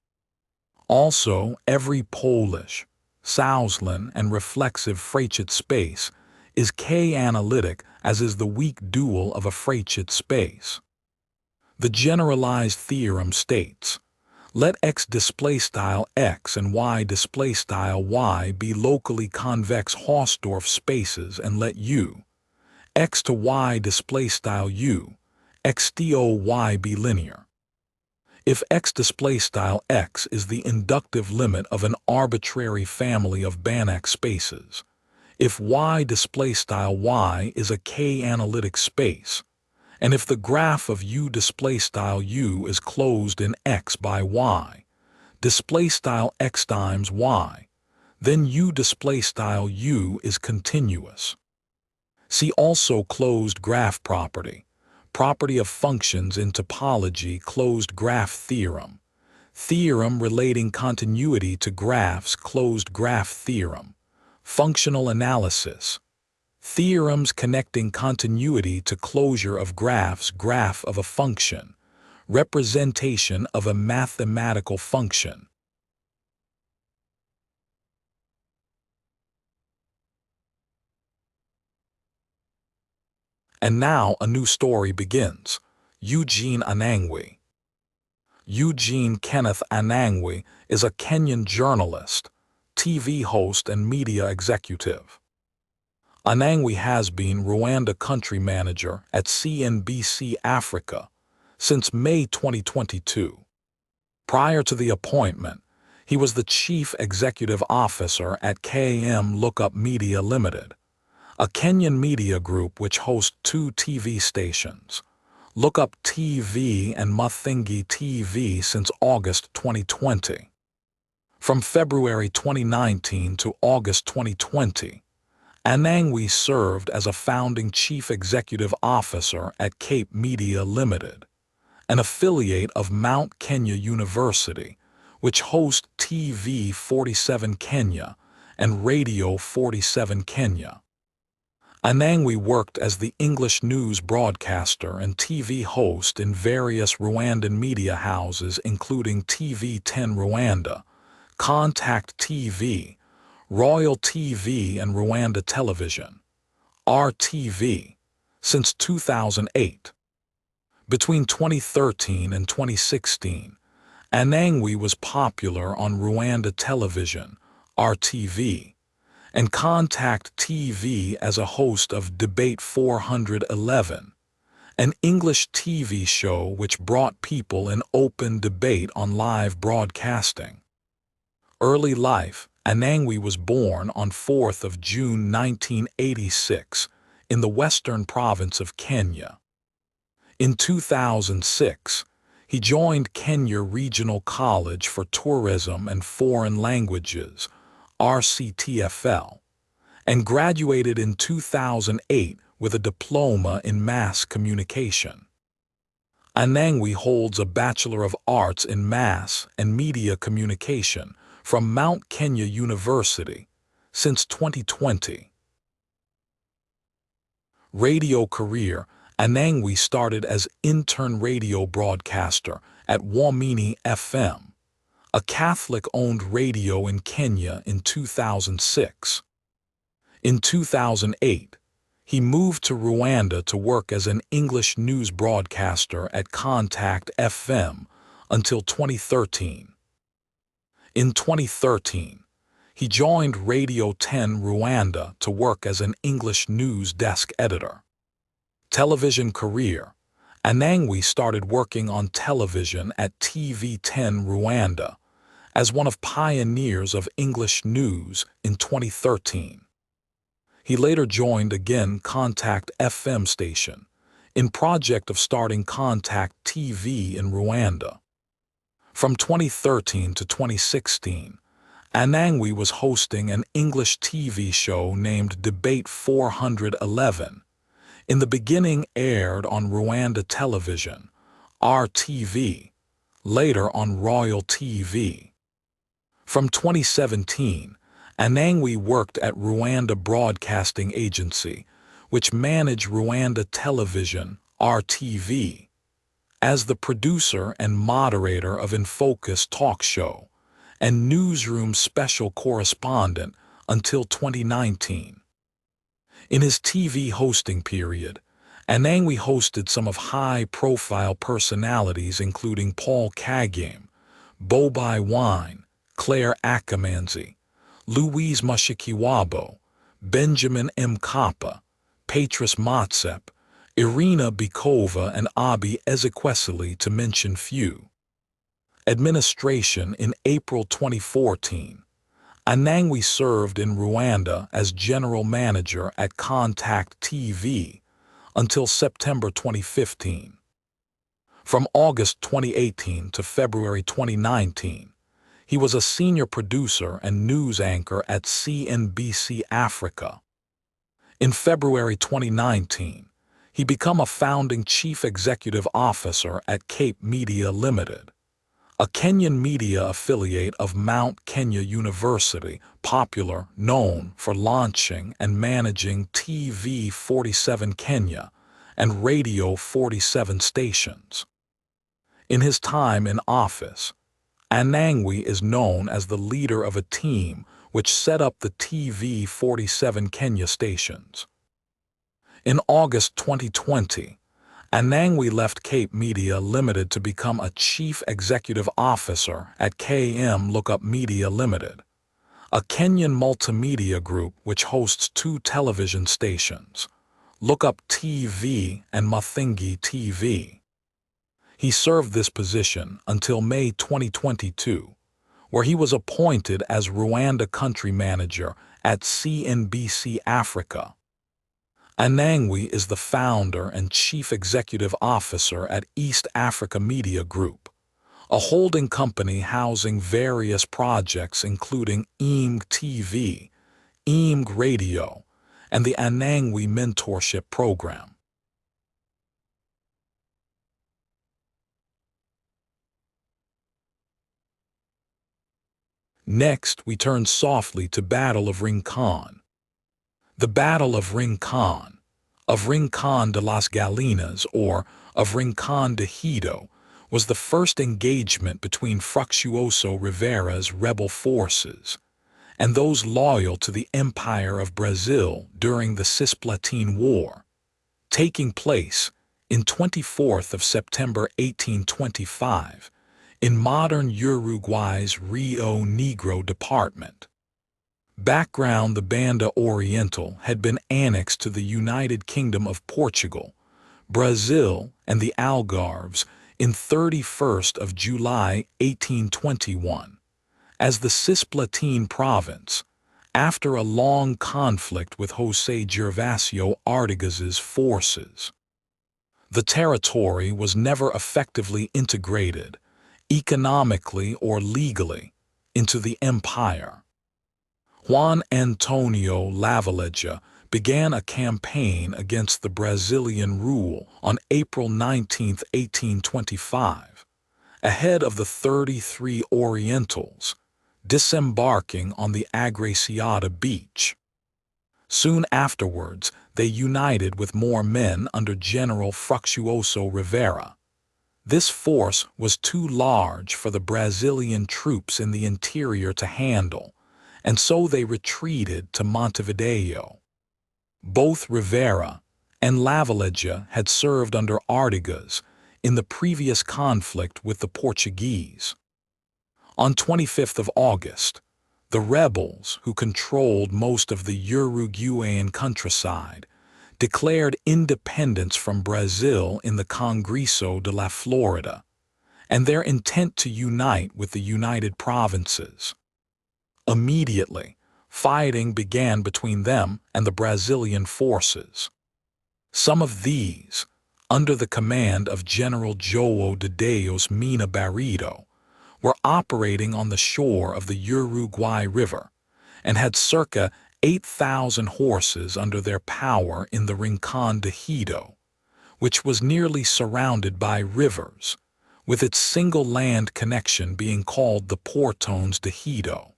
Also, every Polish, Savorgnan, and reflexive Fréchet space is K-analytic, as is the weak dual of a Fréchet space. The generalized theorem states, let x display style x and y display style y be locally convex Hausdorff spaces, and let u, x to y display style u, x to y be linear. If x display style x is the inductive limit of an arbitrary family of Banach spaces, if y display style y is a K-analytic space, and if the graph of u display style u is closed in x by y, display style x times y, then u display style u is continuous. See also closed graph property, property of functions in topology, closed graph theorem, theorem relating continuity to graphs, closed graph theorem, functional analysis, theorems connecting continuity to closure of graphs, graph of a function, representation of a mathematical function. And now a new story begins. Eugene Anangwe. Eugene Kenneth Anangwe is a Kenyan journalist, TV host, and media executive. Anangwe has been Rwanda country manager at CNBC Africa since May 2022. Prior to the appointment, he was the chief executive officer at KM Lookup Media Limited, a Kenyan media group which hosts two TV stations, Lookup TV and Muthingi TV, since August 2020. From February 2019 to August 2020, Anangwe served as a founding chief executive officer at Cape Media Limited, an affiliate of Mount Kenya University, which hosts TV 47 Kenya and Radio 47 Kenya. Anangwe worked as the English news broadcaster and TV host in various Rwandan media houses including TV10 Rwanda, Contact TV, Royal TV, and Rwanda Television, RTV, since 2008. Between 2013 and 2016, Anangwe was popular on Rwanda Television, RTV, and Contact TV as a host of Debate 411, an English TV show which brought people in open debate on live broadcasting. Early life. Anangwe was born on 4th of June 1986 in the western province of Kenya. In 2006, he joined Kenya Regional College for Tourism and Foreign Languages, RCTFL, and graduated in 2008 with a diploma in mass communication. Anangwe holds a Bachelor of Arts in Mass and Media Communication from Mount Kenya University, since 2020. Radio career: Anangwe started as intern radio broadcaster at Wamini FM, a Catholic-owned radio in Kenya in 2006. In 2008, he moved to Rwanda to work as an English news broadcaster at Contact FM until 2013. In 2013, he joined Radio 10 Rwanda to work as an English news desk editor. Television career: Anangwe started working on television at TV10 Rwanda as one of pioneers of English news in 2013. He later joined again Contact FM station in project of starting Contact TV in Rwanda. From 2013 to 2016, Anangwe was hosting an English TV show named Debate 411. In the beginning aired on Rwanda Television, RTV, later on Royal TV. From 2017, Anangwe worked at Rwanda Broadcasting Agency, which managed Rwanda Television, RTV, as the producer and moderator of In Focus talk show and newsroom special correspondent until 2019. In his TV hosting period, Anangwe hosted some of high-profile personalities including Paul Kagame, Bobi Wine, Claire Akamanzi, Louise Mushikiwabo, Benjamin Mkapa, Petrus Motsep, Irina Bikova and Abi Ezekwesili, to mention few. Administration: in April 2014, Anangwe served in Rwanda as general manager at Contact TV until September 2015. From August 2018 to February 2019, he was a senior producer and news anchor at CNBC Africa. In February 2019, he became a founding chief executive officer at Cape Media Limited, a Kenyan media affiliate of Mount Kenya University, known for launching and managing TV 47 Kenya and Radio 47 stations. In his time in office, Anangwe is known as the leader of a team which set up the TV 47 Kenya stations. In August 2020, Anangwe left Cape Media Limited to become a chief executive officer at KM Lookup Media Limited, a Kenyan multimedia group which hosts two television stations, Lookup TV and Mathingi TV. He served this position until May 2022, where he was appointed as Rwanda country manager at CNBC Africa. Anangwe is the founder and chief executive officer at East Africa Media Group, a holding company housing various projects including EMG TV, EMG Radio, and the Anangwe Mentorship Program. Next, we turn softly to Battle of Rincón. The Battle of Rincón de las Galinas, or of Rincón de Hito, was the first engagement between Fructuoso Rivera's rebel forces and those loyal to the Empire of Brazil during the Cisplatin War, taking place in 24th of September 1825 in modern Uruguay's Rio Negro department. Background: the Banda Oriental had been annexed to the United Kingdom of Portugal, Brazil, and the Algarves in 31st of July 1821 as the Cisplatin province, after a long conflict with José Gervasio Artigas's forces. The territory was never effectively integrated, economically or legally, into the empire. Juan Antonio Lavalleja began a campaign against the Brazilian rule on April 19, 1825, ahead of the 33 Orientals, disembarking on the Agraciada beach. Soon afterwards, they united with more men under General Fructuoso Rivera. This force was too large for the Brazilian troops in the interior to handle, and so they retreated to Montevideo. Both Rivera and Lavalleja had served under Artigas in the previous conflict with the Portuguese. On 25th of August, the rebels, who controlled most of the Uruguayan countryside, declared independence from Brazil in the Congreso de la Florida, and their intent to unite with the United Provinces. Immediately, fighting began between them and the Brazilian forces. Some of these, under the command of General João de Deus Mina Barreto, were operating on the shore of the Uruguay River and had circa 8,000 horses under their power in the Rincón de Hito, which was nearly surrounded by rivers, with its single land connection being called the Portões de Hito.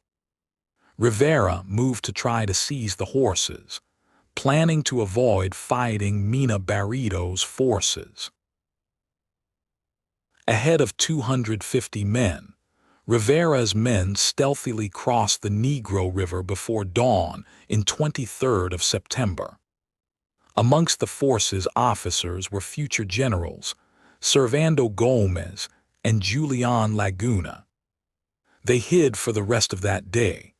Rivera moved to try to seize the horses, planning to avoid fighting Mina Barreto's forces. Ahead of 250 men, Rivera's men stealthily crossed the Negro River before dawn in 23rd of September. Amongst the force's officers were future generals Servando Gomez and Julian Laguna. They hid for the rest of that day,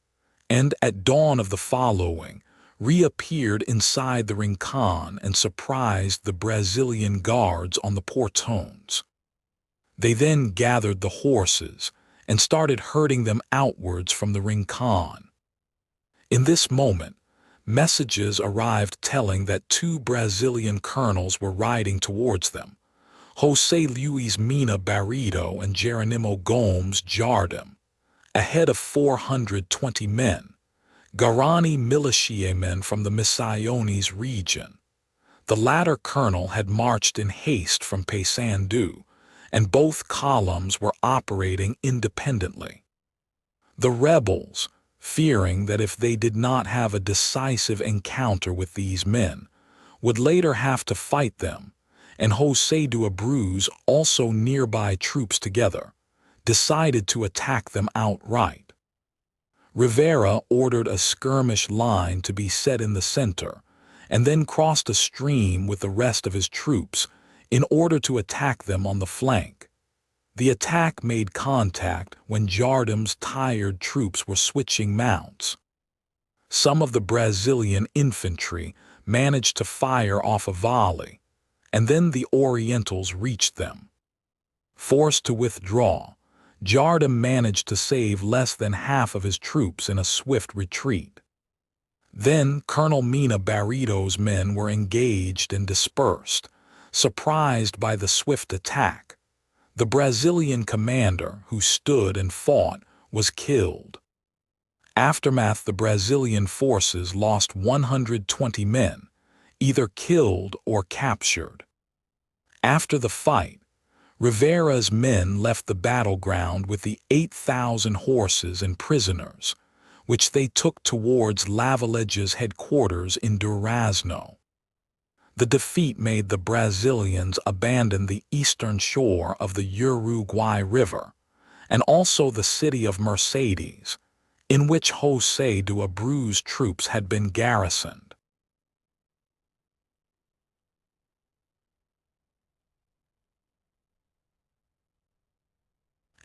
and at dawn of the following, reappeared inside the Rincón and surprised the Brazilian guards on the portões. They then gathered the horses and started herding them outwards from the Rincón. In this moment, messages arrived telling that two Brazilian colonels were riding towards them, José Luis Mina Barreto and Geronimo Gomes Jardim, ahead of 420 men, Guarani militiamen from the Misiones region. The latter colonel had marched in haste from Paysandu, and both columns were operating independently. The rebels, fearing that if they did not have a decisive encounter with these men, would later have to fight them, and José de Abreu's also nearby troops together, decided to attack them outright. Rivera ordered a skirmish line to be set in the center, and then crossed a stream with the rest of his troops in order to attack them on the flank. The attack made contact when Jardim's tired troops were switching mounts. Some of the Brazilian infantry managed to fire off a volley, and then the Orientals reached them. Forced to withdraw, Jardim managed to save less than half of his troops in a swift retreat. Then Colonel Mina Barreto's men were engaged and dispersed, surprised by the swift attack. The Brazilian commander, who stood and fought, was killed. Aftermath: the Brazilian forces lost 120 men, either killed or captured. After the fight, Rivera's men left the battleground with the 8,000 horses and prisoners, which they took towards Lavalleja's headquarters in Durazno. The defeat made the Brazilians abandon the eastern shore of the Uruguay River, and also the city of Mercedes, in which José de Abreu's troops had been garrisoned.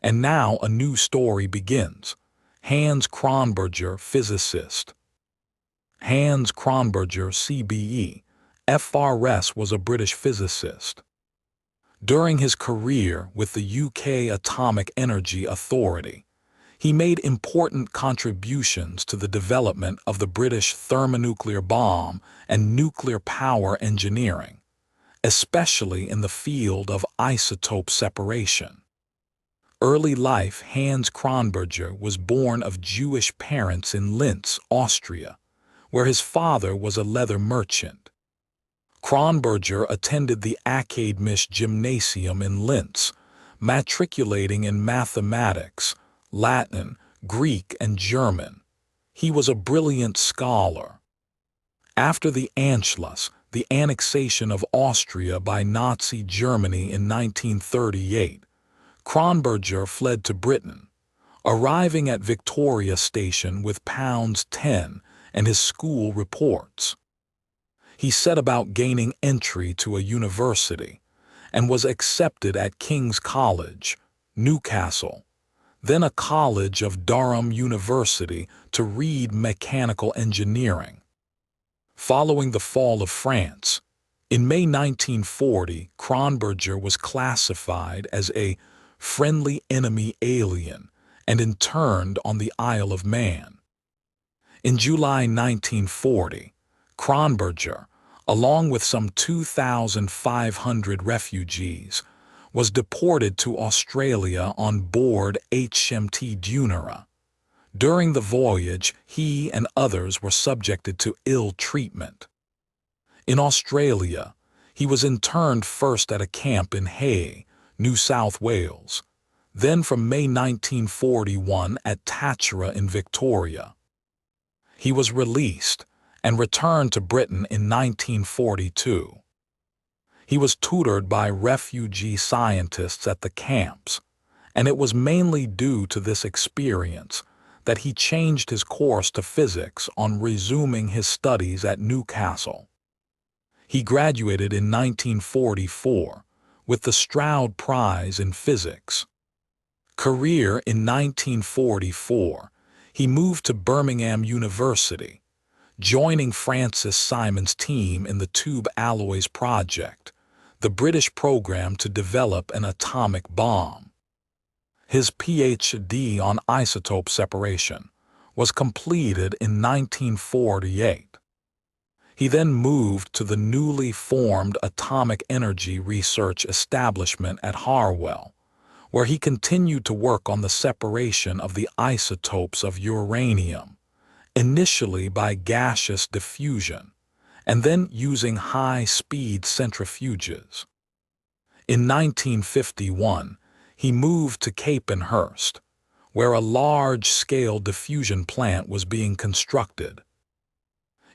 And now a new story begins. Hans Kronberger, physicist. Hans Kronberger, CBE, FRS, was a British physicist. During his career with the UK Atomic Energy Authority, he made important contributions to the development of the British thermonuclear bomb and nuclear power engineering, especially in the field of isotope separation. Early life: Hans Kronberger was born of Jewish parents in Linz, Austria, where his father was a leather merchant. Kronberger attended the Akademische Gymnasium in Linz, matriculating in mathematics, Latin, Greek and German. He was a brilliant scholar. After the Anschluss, the annexation of Austria by Nazi Germany in 1938, Kronberger fled to Britain, arriving at Victoria Station with £10 and his school reports. He set about gaining entry to a university and was accepted at King's College, Newcastle, then a college of Durham University to read mechanical engineering. Following the fall of France, in May 1940, Kronberger was classified as a friendly enemy alien and interned on the Isle of Man. In July 1940, Kronberger, along with some 2,500 refugees, was deported to Australia on board HMT Dunera. During the voyage, he and others were subjected to ill treatment. In Australia, he was interned first at a camp in Hay, New South Wales, then from May 1941 at Tachera in Victoria. He was released and returned to Britain in 1942. He was tutored by refugee scientists at the camps, and it was mainly due to this experience that he changed his course to physics on resuming his studies at Newcastle. He graduated in 1944 with the Stroud Prize in Physics. Career in 1944, he moved to Birmingham University, joining Francis Simon's team in the Tube Alloys Project, the British program to develop an atomic bomb. His PhD on isotope separation was completed in 1948. He then moved to the newly formed Atomic Energy Research Establishment at Harwell, where he continued to work on the separation of the isotopes of uranium, initially by gaseous diffusion, and then using high-speed centrifuges. In 1951, he moved to Capenhurst, where a large-scale diffusion plant was being constructed.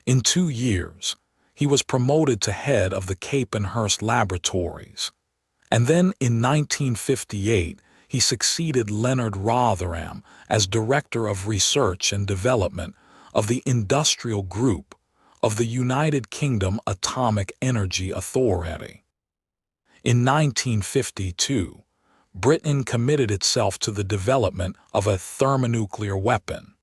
In 2 years, he was promoted to head of the Capenhurst Laboratories, and then in 1958 he succeeded Leonard Rotherham as Director of Research and Development of the Industrial Group of the United Kingdom Atomic Energy Authority. In 1952, Britain committed itself to the development of a thermonuclear weapon.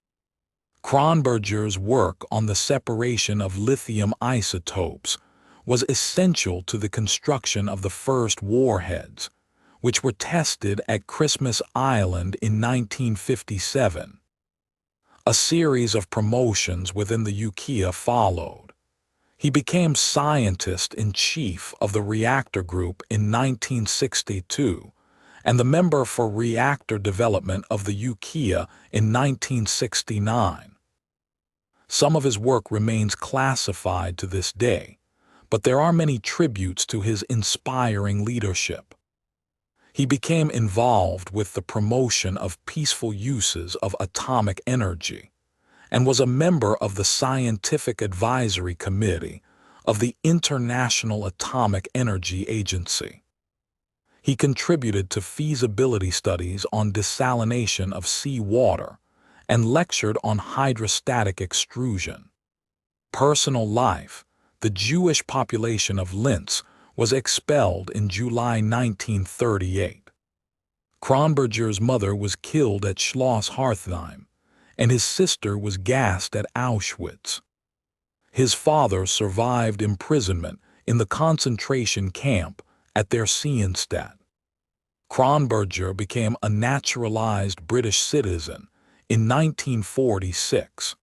Kronberger's work on the separation of lithium isotopes was essential to the construction of the first warheads, which were tested at Christmas Island in 1957. A series of promotions within the Ukiah followed. He became scientist-in-chief of the reactor group in 1962 and the member for reactor development of the Ukiah in 1969. Some of his work remains classified to this day, but there are many tributes to his inspiring leadership. He became involved with the promotion of peaceful uses of atomic energy and was a member of the Scientific Advisory Committee of the International Atomic Energy Agency. He contributed to feasibility studies on desalination of seawater and lectured on hydrostatic extrusion. Personal life: the Jewish population of Linz was expelled in July 1938. Kronberger's mother was killed at Schloss Hartheim, and his sister was gassed at Auschwitz. His father survived imprisonment in the concentration camp at Theresienstadt. Kronberger became a naturalized British citizen in 1946.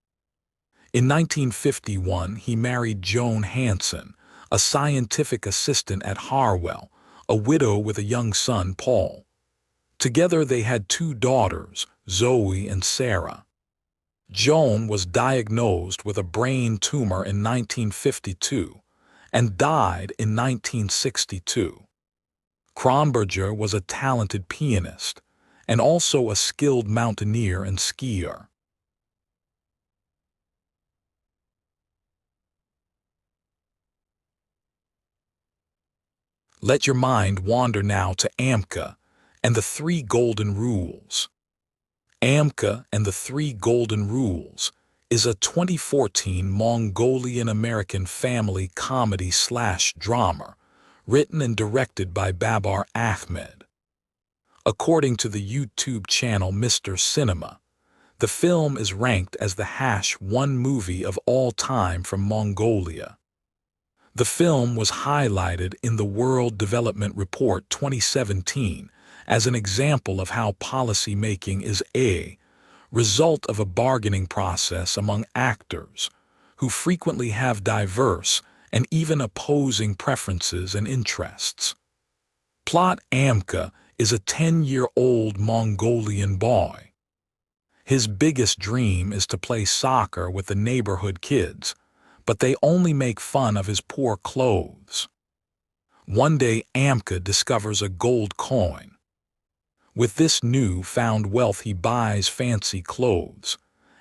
In 1951, he married Joan Hansen, a scientific assistant at Harwell, a widow with a young son, Paul. Together they had 2 daughters, Zoe and Sarah. Joan was diagnosed with a brain tumor in 1952 and died in 1962. Kronberger was a talented pianist, and also a skilled mountaineer and skier. Let your mind wander now to Amka and the Three Golden Rules. Amka and the Three Golden Rules is a 2014 Mongolian-American family comedy/drama written and directed by Babar Ahmed. According to the YouTube channel Mr. Cinema, the film is ranked as the #1 movie of all time from Mongolia. The film was highlighted in the World Development Report 2017 as an example of how policy-making is a result of a bargaining process among actors who frequently have diverse and even opposing preferences and interests. Plot: Amka is a 10-year-old Mongolian boy. His biggest dream is to play soccer with the neighborhood kids, but they only make fun of his poor clothes. One day Amka discovers a gold coin. With this new-found wealth he buys fancy clothes,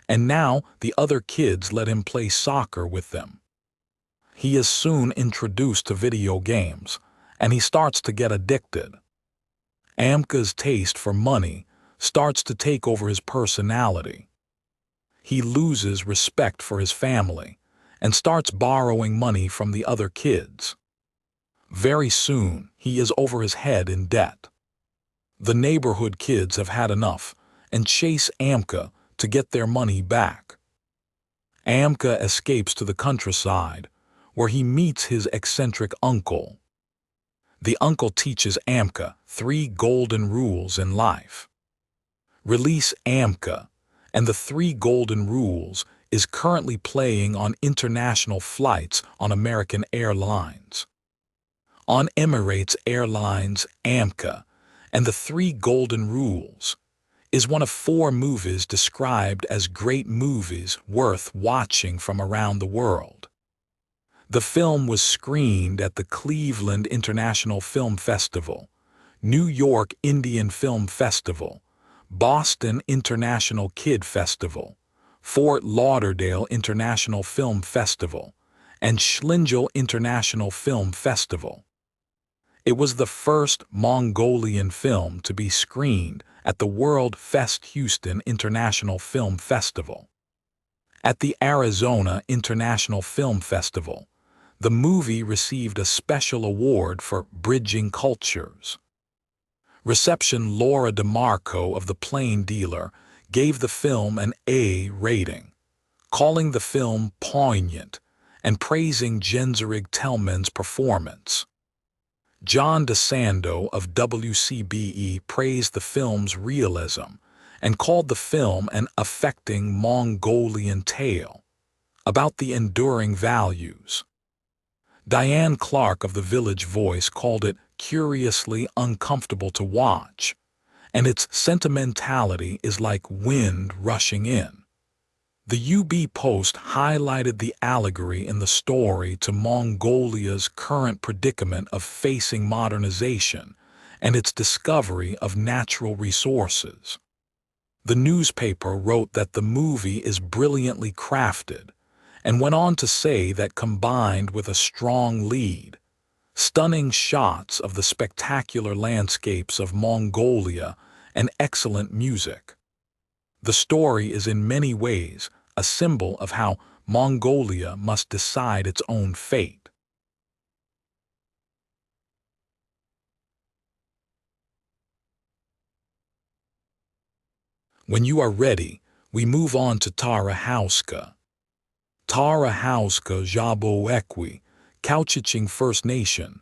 and now the other kids let him play soccer with them. He is soon introduced to video games, and he starts to get addicted. Amka's taste for money starts to take over his personality. He loses respect for his family and starts borrowing money from the other kids. Very soon, he is over his head in debt. The neighborhood kids have had enough and chase Amka to get their money back. Amka escapes to the countryside, where he meets his eccentric uncle. The uncle teaches Amka 3 golden rules in life. Release Amka and the 3 Golden Rules is currently playing on international flights on American Airlines. On Emirates Airlines, Amka and the 3 Golden Rules is one of 4 movies described as great movies worth watching from around the world. The film was screened at the Cleveland International Film Festival, New York Indian Film Festival, Boston International Kid Festival, Fort Lauderdale International Film Festival, and Schlingel International Film Festival. It was the first Mongolian film to be screened at the World Fest Houston International Film Festival. At the Arizona International Film Festival, the movie received a special award for bridging cultures. Reception: Laura DeMarco of The Plain Dealer gave the film an A rating, calling the film poignant and praising Genseric Tellman's performance. John DeSando of WCBE praised the film's realism and called the film an affecting Mongolian tale about the enduring values. Diane Clark of The Village Voice called it curiously uncomfortable to watch, and its sentimentality is like wind rushing in. The UB Post highlighted the allegory in the story to Mongolia's current predicament of facing modernization and its discovery of natural resources. The newspaper wrote that the movie is brilliantly crafted and went on to say that combined with a strong lead, stunning shots of the spectacular landscapes of Mongolia, and excellent music, the story is in many ways a symbol of how Mongolia must decide its own fate. When you are ready, we move on to Tara Houska. Tara Houska Jabo-Ekwi, Couchiching First Nation,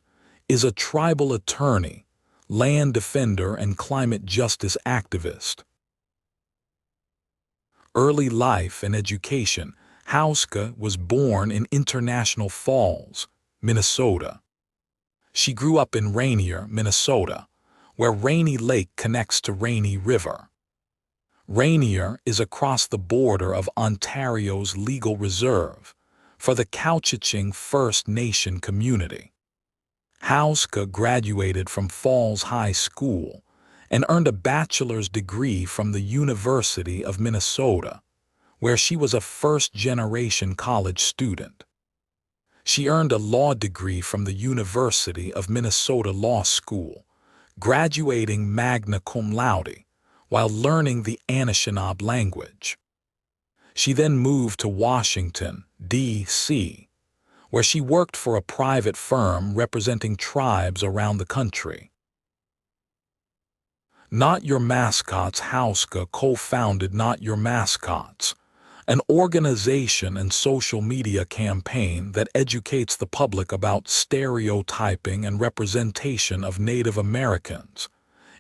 is a tribal attorney, land defender, and climate justice activist. Early life and education: Houska was born in International Falls, Minnesota. She grew up in Rainier, Minnesota, where Rainy Lake connects to Rainy River. Rainier is across the border of Ontario's legal reserve for the Couchiching First Nation community. Houska graduated from Falls High School and earned a bachelor's degree from the University of Minnesota, where she was a first-generation college student. She earned a law degree from the University of Minnesota Law School, graduating magna cum laude, while learning the Anishinaabe language. She then moved to Washington, D.C., where she worked for a private firm representing tribes around the country. Not Your Mascots. Houska co-founded Not Your Mascots, an organization and social media campaign that educates the public about stereotyping and representation of Native Americans,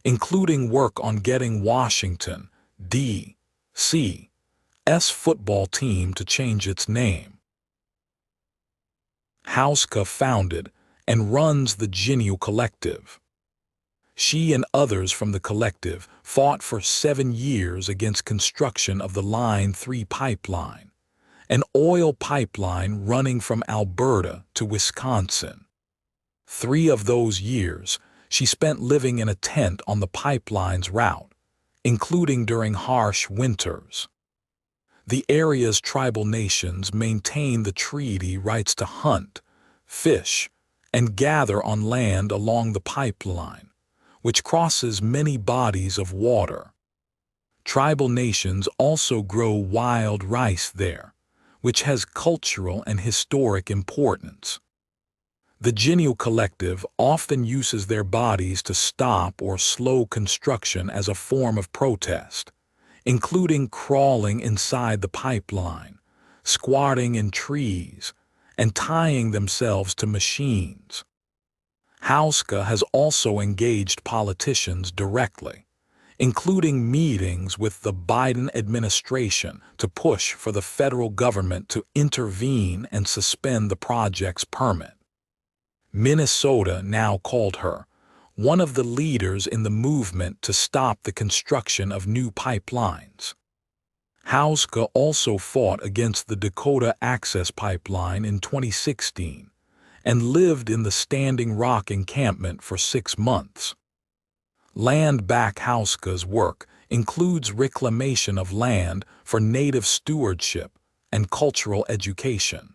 including work on getting Washington, D.C.'s football team to change its name. Houska founded and runs the Geniu Collective. She and others from the collective fought for 7 years against construction of the Line 3 pipeline, an oil pipeline running from Alberta to Wisconsin. 3 of those years she spent living in a tent on the pipeline's route, including during harsh winters. The area's tribal nations maintain the treaty rights to hunt, fish, and gather on land along the pipeline, which crosses many bodies of water. Tribal nations also grow wild rice there, which has cultural and historic importance. The Geniu Collective often uses their bodies to stop or slow construction as a form of protest, including crawling inside the pipeline, squatting in trees, and tying themselves to machines. Houska has also engaged politicians directly, including meetings with the Biden administration to push for the federal government to intervene and suspend the project's permit. Minnesota now called her one of the leaders in the movement to stop the construction of new pipelines. Houska also fought against the Dakota Access Pipeline in 2016 and lived in the Standing Rock encampment for 6 months. Land Back. Houska's work includes reclamation of land for native stewardship and cultural education.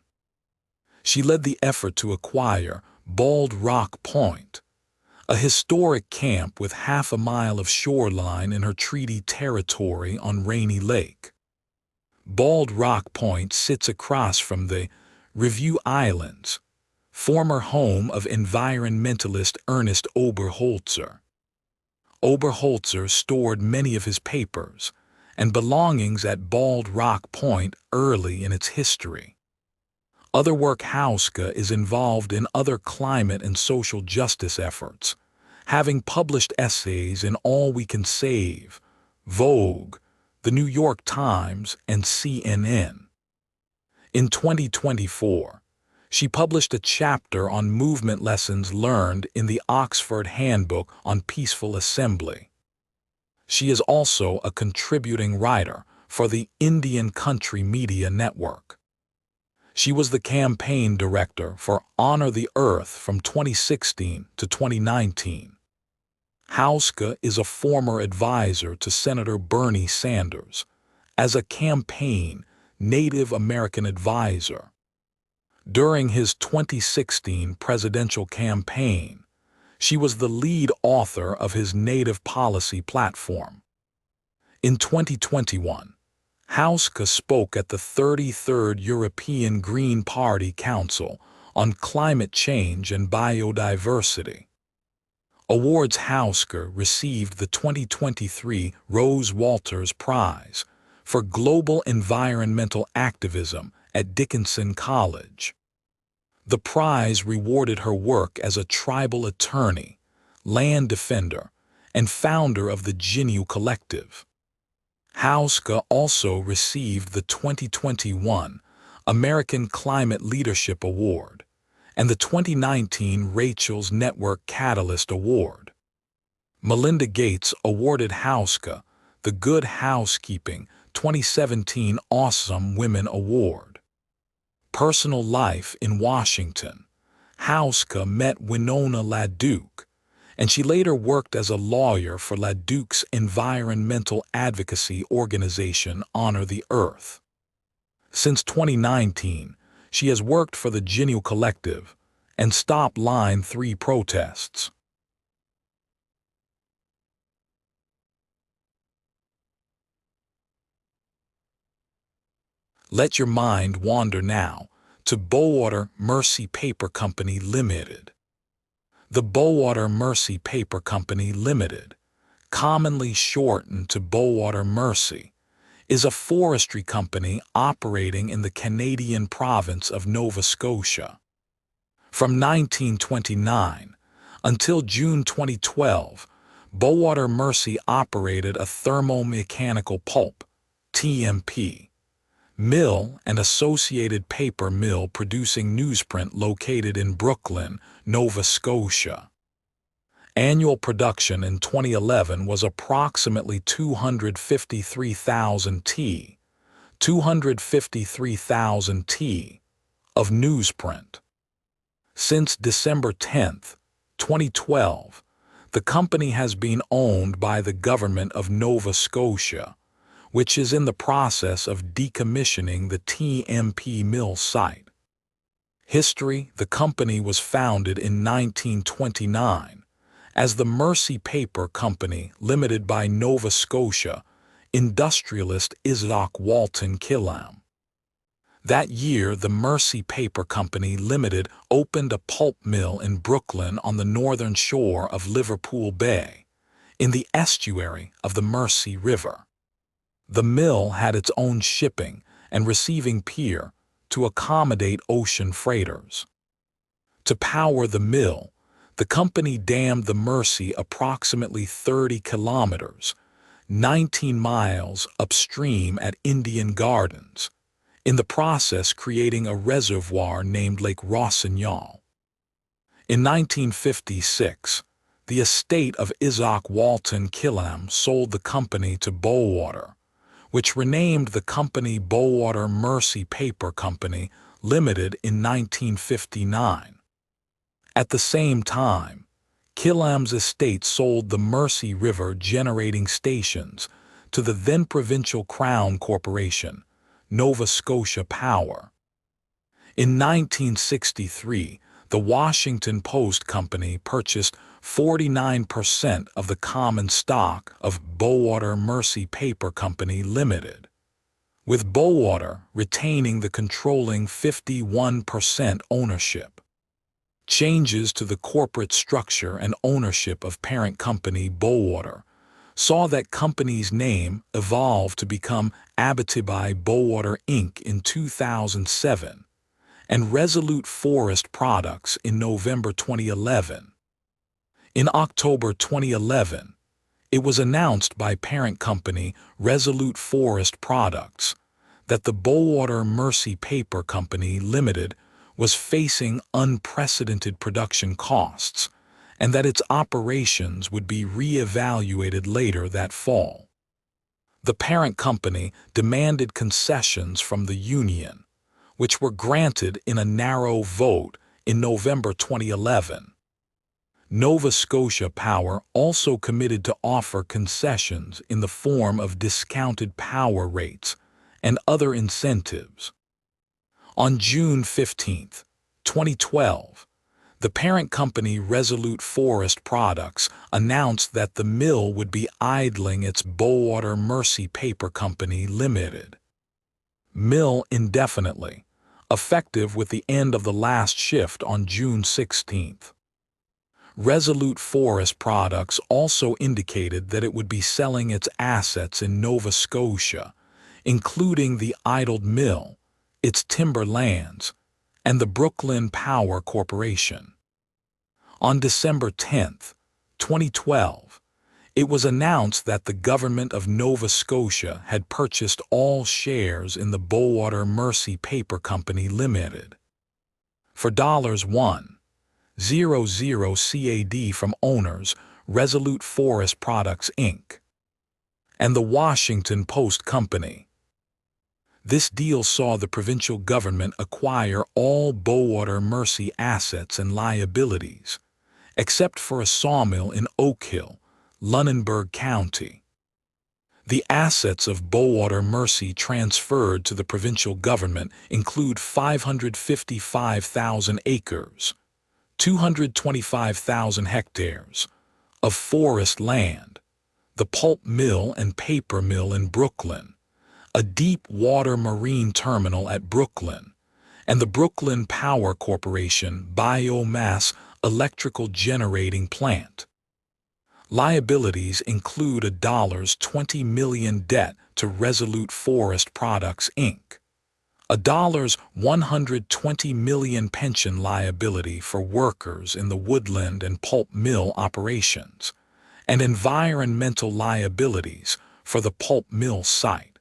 She led the effort to acquire Bald Rock Point, a historic camp with half a mile of shoreline in her treaty territory on Rainy Lake. Bald Rock Point sits across from the Review Islands, former home of environmentalist Ernest Oberholzer. Oberholzer stored many of his papers and belongings at Bald Rock Point early in its history. Other work. Houska is involved in other climate and social justice efforts, having published essays in All We Can Save, Vogue, The New York Times, and CNN. In 2024, she published a chapter on movement lessons learned in the Oxford Handbook on Peaceful Assembly. She is also a contributing writer for the Indian Country Media Network. She was the campaign director for Honor the Earth from 2016 to 2019. Houska is a former advisor to Senator Bernie Sanders as a campaign Native American advisor. During his 2016 presidential campaign, she was the lead author of his Native Policy platform. In 2021, Houska spoke at the 33rd European Green Party Council on Climate Change and Biodiversity. Awards. Houska received the 2023 Rose Walters Prize for Global Environmental Activism at Dickinson College. The prize rewarded her work as a tribal attorney, land defender, and founder of the Geniu Collective. Houska also received the 2021 American Climate Leadership Award and the 2019 Rachel's Network Catalyst Award. Melinda Gates awarded Houska the Good Housekeeping 2017 Awesome Women Award. Personal life. In Washington, Houska met Winona LaDuke and she later worked as a lawyer for Leduc's environmental advocacy organization Honor the Earth. Since 2019, she has worked for the Genu Collective and Stop Line 3 protests. Let your mind wander now to Bowater Mercy Paper Company Limited. The Bowater Mercy Paper Company Limited, commonly shortened to Bowater Mercy, is a forestry company operating in the Canadian province of Nova Scotia. From 1929 until June 2012, Bowater Mercy operated a thermomechanical pulp, TMP, mill and associated paper mill producing newsprint located in Brooklyn, Nova Scotia. Annual production in 2011 was approximately 253,000 t, of newsprint. Since December 10, 2012, the company has been owned by the government of Nova Scotia, which is in the process of decommissioning the TMP mill site. History: the company was founded in 1929 as the Mercy Paper Company Limited by Nova Scotia industrialist Isaac Walton Killam. That year, the Mercy Paper Company Limited opened a pulp mill in Brooklyn on the northern shore of Liverpool Bay, in the estuary of the Mersey River. The mill had its own shipping and receiving pier to accommodate ocean freighters. To power the mill, the company dammed the Mersey approximately 30 kilometers, 19 miles upstream at Indian Gardens, in the process creating a reservoir named Lake Rossignol. In 1956, the estate of Isaac Walton Killam sold the company to Bowater, which renamed the company Bowater Mercy Paper Company Limited in 1959. At the same time, Killam's estate sold the Mersey River generating stations to the then provincial Crown Corporation, Nova Scotia Power. In 1963, the Washington Post Company purchased 49% of the common stock of Bowater Mercy Paper Company Limited, with Bowater retaining the controlling 51% ownership. Changes to the corporate structure and ownership of parent company Bowater saw that company's name evolve to become Abitibi Bowater Inc. in 2007 and Resolute Forest Products in November 2011. In October 2011, it was announced by parent company Resolute Forest Products that the Bowater Mercy Paper Company Limited was facing unprecedented production costs and that its operations would be re-evaluated later that fall. The parent company demanded concessions from the union, which were granted in a narrow vote in November 2011. Nova Scotia Power also committed to offer concessions in the form of discounted power rates and other incentives. On June 15, 2012, the parent company Resolute Forest Products announced that the mill would be idling its Bowater Mercy Paper Company Limited mill indefinitely, effective with the end of the last shift on June 16. Resolute Forest Products also indicated that it would be selling its assets in Nova Scotia, including the idled mill, its timber lands, and the Brooklyn Power Corporation. On December 10, 2012, it was announced that the government of Nova Scotia had purchased all shares in the Bowater Mercy Paper Company Limited for $1.00 CAD from owners Resolute Forest Products Inc. and the Washington Post Company. This deal saw the provincial government acquire all Bowater Mercy assets and liabilities except for a sawmill in Oak Hill, Lunenburg County. The assets of Bowater Mercy transferred to the provincial government include 555,000 acres, 225,000 hectares, of forest land, the pulp mill and paper mill in Brooklyn, a deep-water marine terminal at Brooklyn, and the Brooklyn Power Corporation biomass electrical generating plant. Liabilities include a $20 million debt to Resolute Forest Products, Inc., a $120 million pension liability for workers in the woodland and pulp mill operations, and environmental liabilities for the pulp mill site.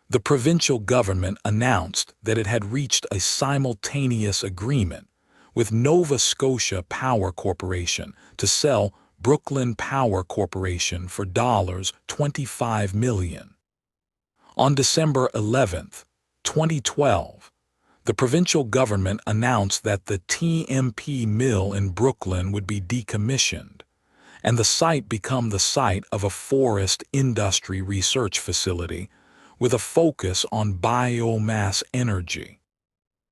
The provincial government announced that it had reached a simultaneous agreement with Nova Scotia Power Corporation to sell Brooklyn Power Corporation for $25 million. On December 11, 2012, the provincial government announced that the TMP mill in Brooklyn would be decommissioned, and the site become the site of a forest industry research facility with a focus on biomass energy.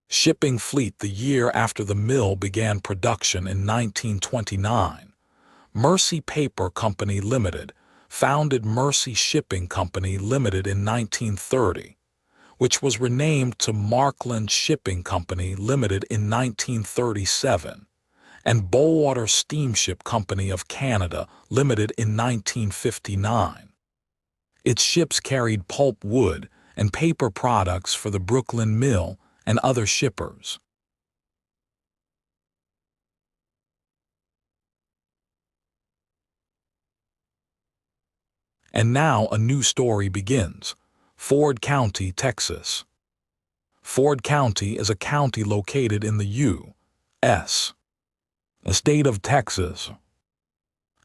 Shipping fleet. The year after the mill began production in 1929, Mercy Paper Company Limited founded Mercy Shipping Company Limited in 1930, which was renamed to Markland Shipping Company Limited in 1937, and Bowater Steamship Company of Canada Limited in 1959. Its ships carried pulp wood and paper products for the Brooklyn Mill and other shippers. And now a new story begins. Ford County, Texas. Ford County is a county located in the U.S. state of Texas.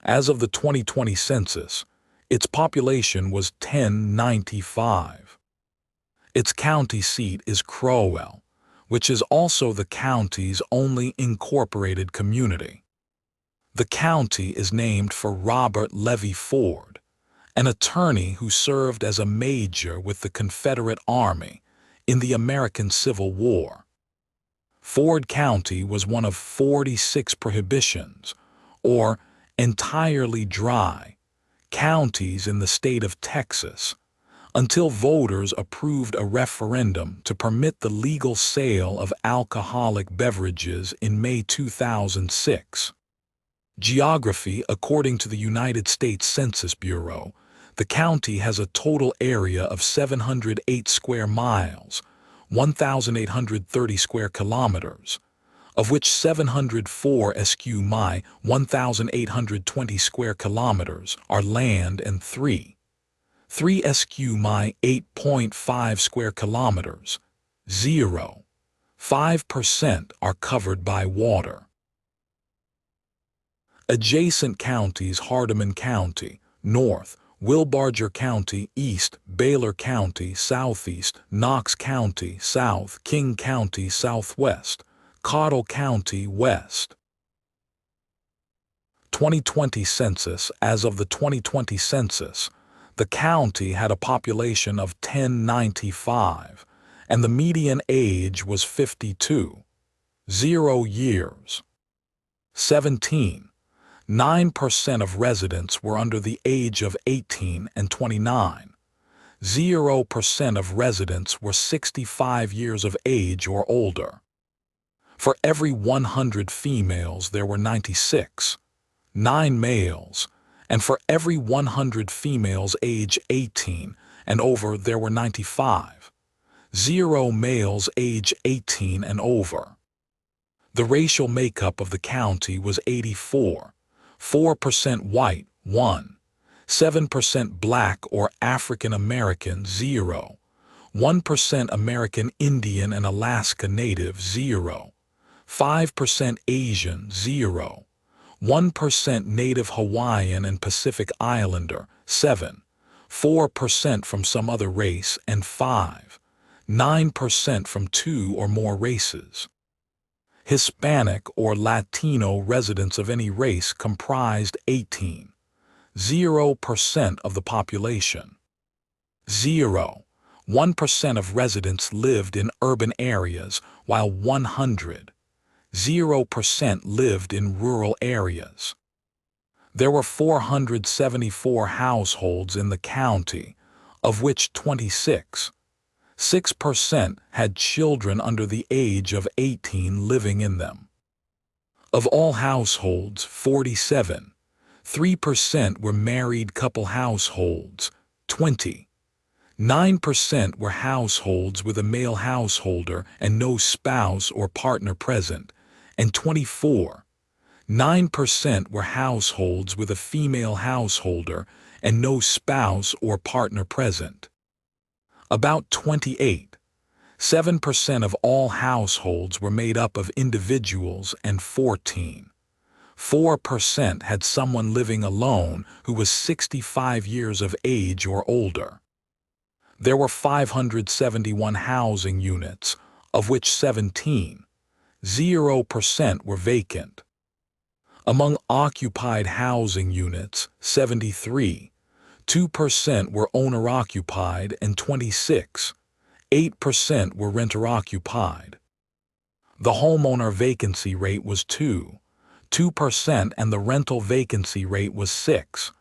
As of the 2020 census, its population was 1095. Its county seat is Crowell, which is also the county's only incorporated community. The county is named for Robert Levy Ford, an attorney who served as a major with the Confederate Army in the American Civil War. Ford County was one of 46 prohibitions, or entirely dry, counties in the state of Texas, until voters approved a referendum to permit the legal sale of alcoholic beverages in May 2006. Geography. According to the United States Census Bureau, the county has a total area of 708 square miles, 1,830 square kilometers, of which 704 sq mi, 1,820 square kilometers, are land and 3 sq mi, 8.5 square kilometers, 0.5% are covered by water. Adjacent counties: Hardeman County, north; Wilbarger County, east; Baylor County, southeast; Knox County, south; King County, southwest; Cottle County, west. 2020 census. As of the 2020 census, the county had a population of 1095, and the median age was 52 years. 9% of residents were under the age of 18 and 29. 0% of residents were 65 years of age or older. For every 100 females there were 96, 9 males, and for every 100 females age 18 and over there were 95, 0 males age 18 and over. The racial makeup of the county was 4% white, 7% black or African American, 1% American Indian and Alaska Native, 5% Asian, 1% Native Hawaiian and Pacific Islander, 4% from some other race, and 9% from 2 or more races. Hispanic or Latino residents of any race comprised 18.0% of the population. 0.1% of residents lived in urban areas, while 100.0% lived in rural areas. There were 474 households in the county, of which 26.6% had children under the age of 18 living in them. Of all households, 47.3% were married couple households, 20.9% were households with a male householder and no spouse or partner present, and 24.9% were households with a female householder and no spouse or partner present. About 28.7% of all households were made up of individuals, and 14.4% had someone living alone who was 65 years of age or older. There were 571 housing units, of which 17.0% were vacant. Among occupied housing units, 73.2% were owner-occupied and 26.8% were renter-occupied. The homeowner vacancy rate was 2% and the rental vacancy rate was 6%.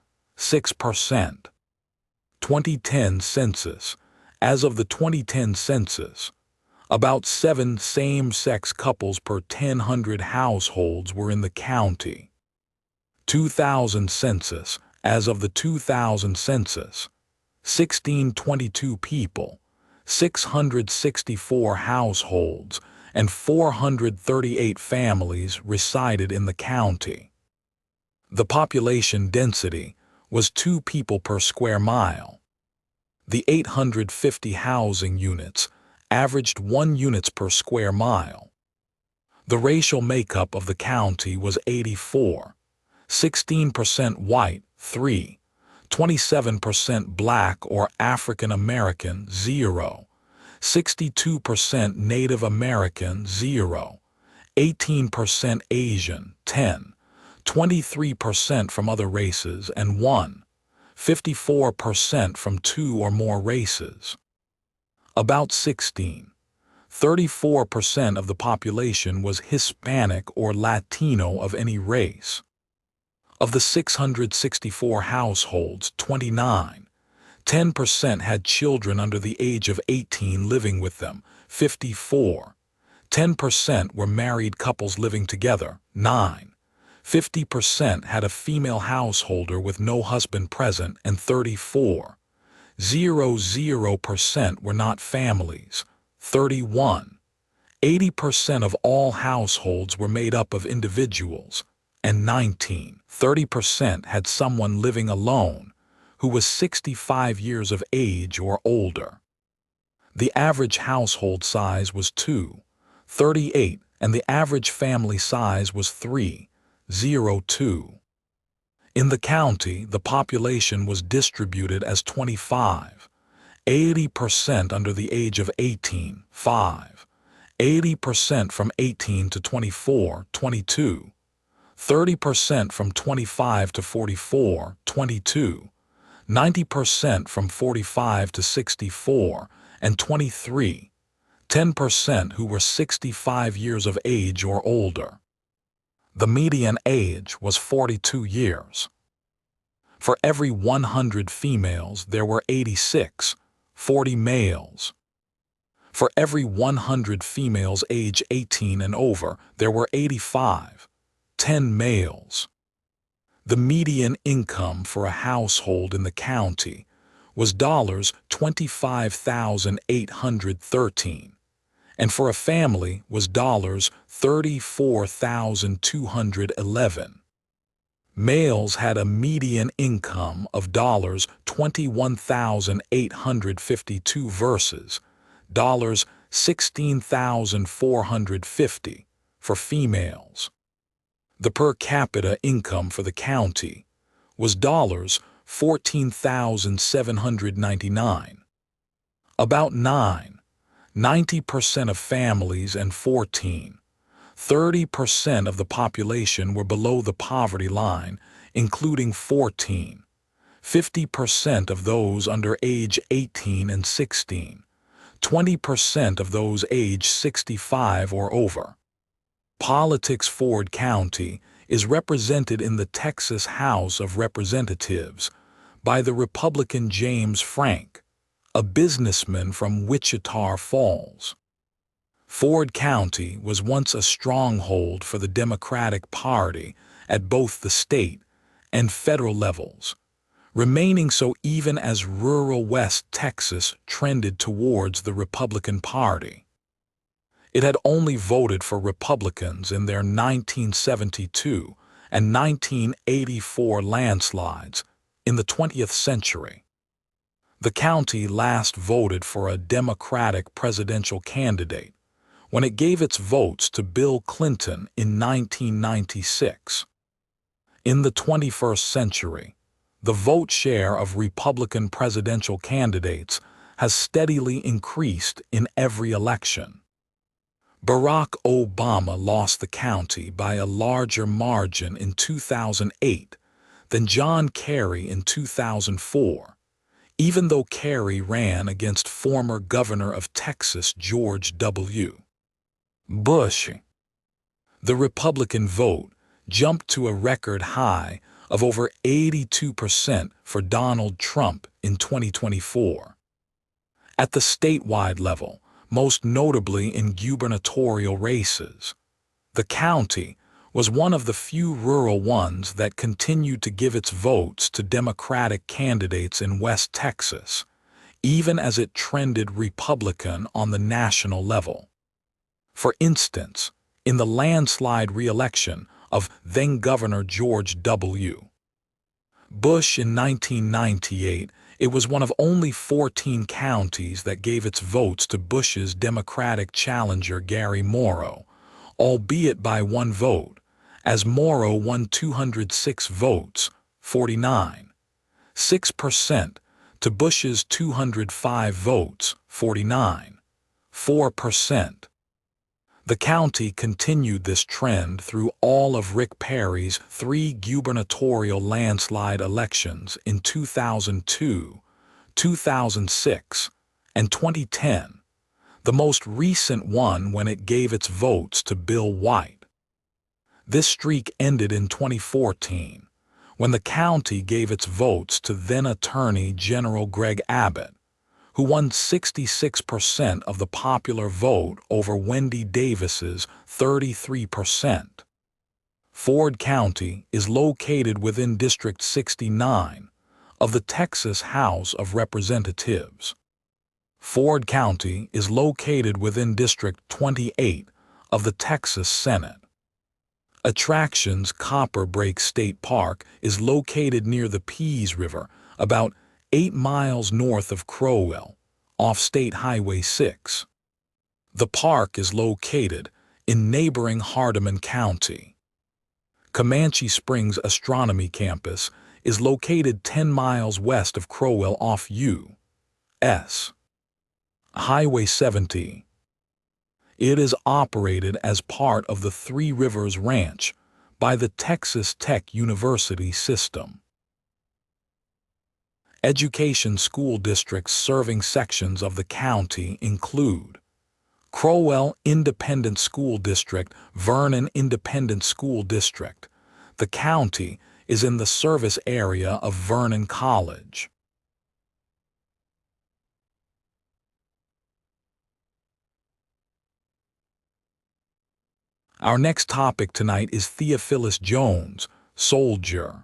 2010 census. As of the 2010 census, about 7 same-sex couples per 1,000 households were in the county. 2000 census. As of the 2000 census, 1,622 people, 664 households, and 438 families resided in the county. The population density was 2 people per square mile. The 850 housing units averaged 1 unit per square mile. The racial makeup of the county was 84.16% white, 3.27% black or African American, 0.62% Native American, 0.18% Asian, 10.23% from other races, and 1.54% from 2 or more races. About 16.34% of the population was Hispanic or Latino of any race. Of the 664 households, 29.10% had children under the age of 18 living with them, 54.10% were married couples living together, 9.50% had a female householder with no husband present, and 34.00% were not families. 31.80% of all households were made up of individuals, and 19.30% had someone living alone who was 65 years of age or older. The average household size was 2.38, and the average family size was 3.02. In the county, the population was distributed as 25.80% under the age of 18, 5.80% from 18 to 24, 22, 30% from 25 to 44, 22, 90% from 45 to 64, and 23, 10% who were 65 years of age or older. The median age was 42 years. For every 100 females, there were 86.40 males. For every 100 females age 18 and over, there were 85.10 males. The median income for a household in the county was $25,813, and for a family was $34,211. Males had a median income of $21,852 versus $16,450 for females. The per capita income for the county was $14,799. About 90% of families and 14 30% of the population were below the poverty line, including 50% of those under age 18 and 16, 20% of those age 65 or over. Politics. Ford County is represented in the Texas House of Representatives by the Republican James Frank, a businessman from Wichita Falls. Ford County was once a stronghold for the Democratic Party at both the state and federal levels, remaining so even as rural West Texas trended towards the Republican Party. It had only voted for Republicans in their 1972 and 1984 landslides in the 20th century. The county last voted for a Democratic presidential candidate when it gave its votes to Bill Clinton in 1996. In the 21st century, the vote share of Republican presidential candidates has steadily increased in every election. Barack Obama lost the county by a larger margin in 2008 than John Kerry in 2004, even though Kerry ran against former governor of Texas George W. Bush. The Republican vote jumped to a record high of over 82% for Donald Trump in 2024. At the statewide level, most notably in gubernatorial races, the county was one of the few rural ones that continued to give its votes to Democratic candidates in West Texas, even as it trended Republican on the national level. For instance, in the landslide re-election of then-Governor George W. Bush in 1998, it was one of only 14 counties that gave its votes to Bush's Democratic challenger Gary Morrow, albeit by one vote, as Morrow won 206 votes, 49.6%, to Bush's 205 votes, 49.4%. The county continued this trend through all of Rick Perry's 3 gubernatorial landslide elections in 2002, 2006, and 2010, the most recent one when it gave its votes to Bill White. This streak ended in 2014, when the county gave its votes to then-Attorney General Greg Abbott, who won 66% of the popular vote over Wendy Davis's 33%. Ford County is located within District 69 of the Texas House of Representatives. Ford County is located within District 28 of the Texas Senate. Attractions. Copper Break State Park is located near the Pease River, about 8 miles north of Crowell, off State Highway 6. The park is located in neighboring Hardeman County. Comanche Springs Astronomy Campus is located 10 miles west of Crowell off U.S. Highway 70. It is operated as part of the Three Rivers Ranch by the Texas Tech University system. Education school districts serving sections of the county include Crowell Independent School District, Vernon Independent School District. The county is in the service area of Vernon College. Our next topic tonight is Theophilus Jones, soldier.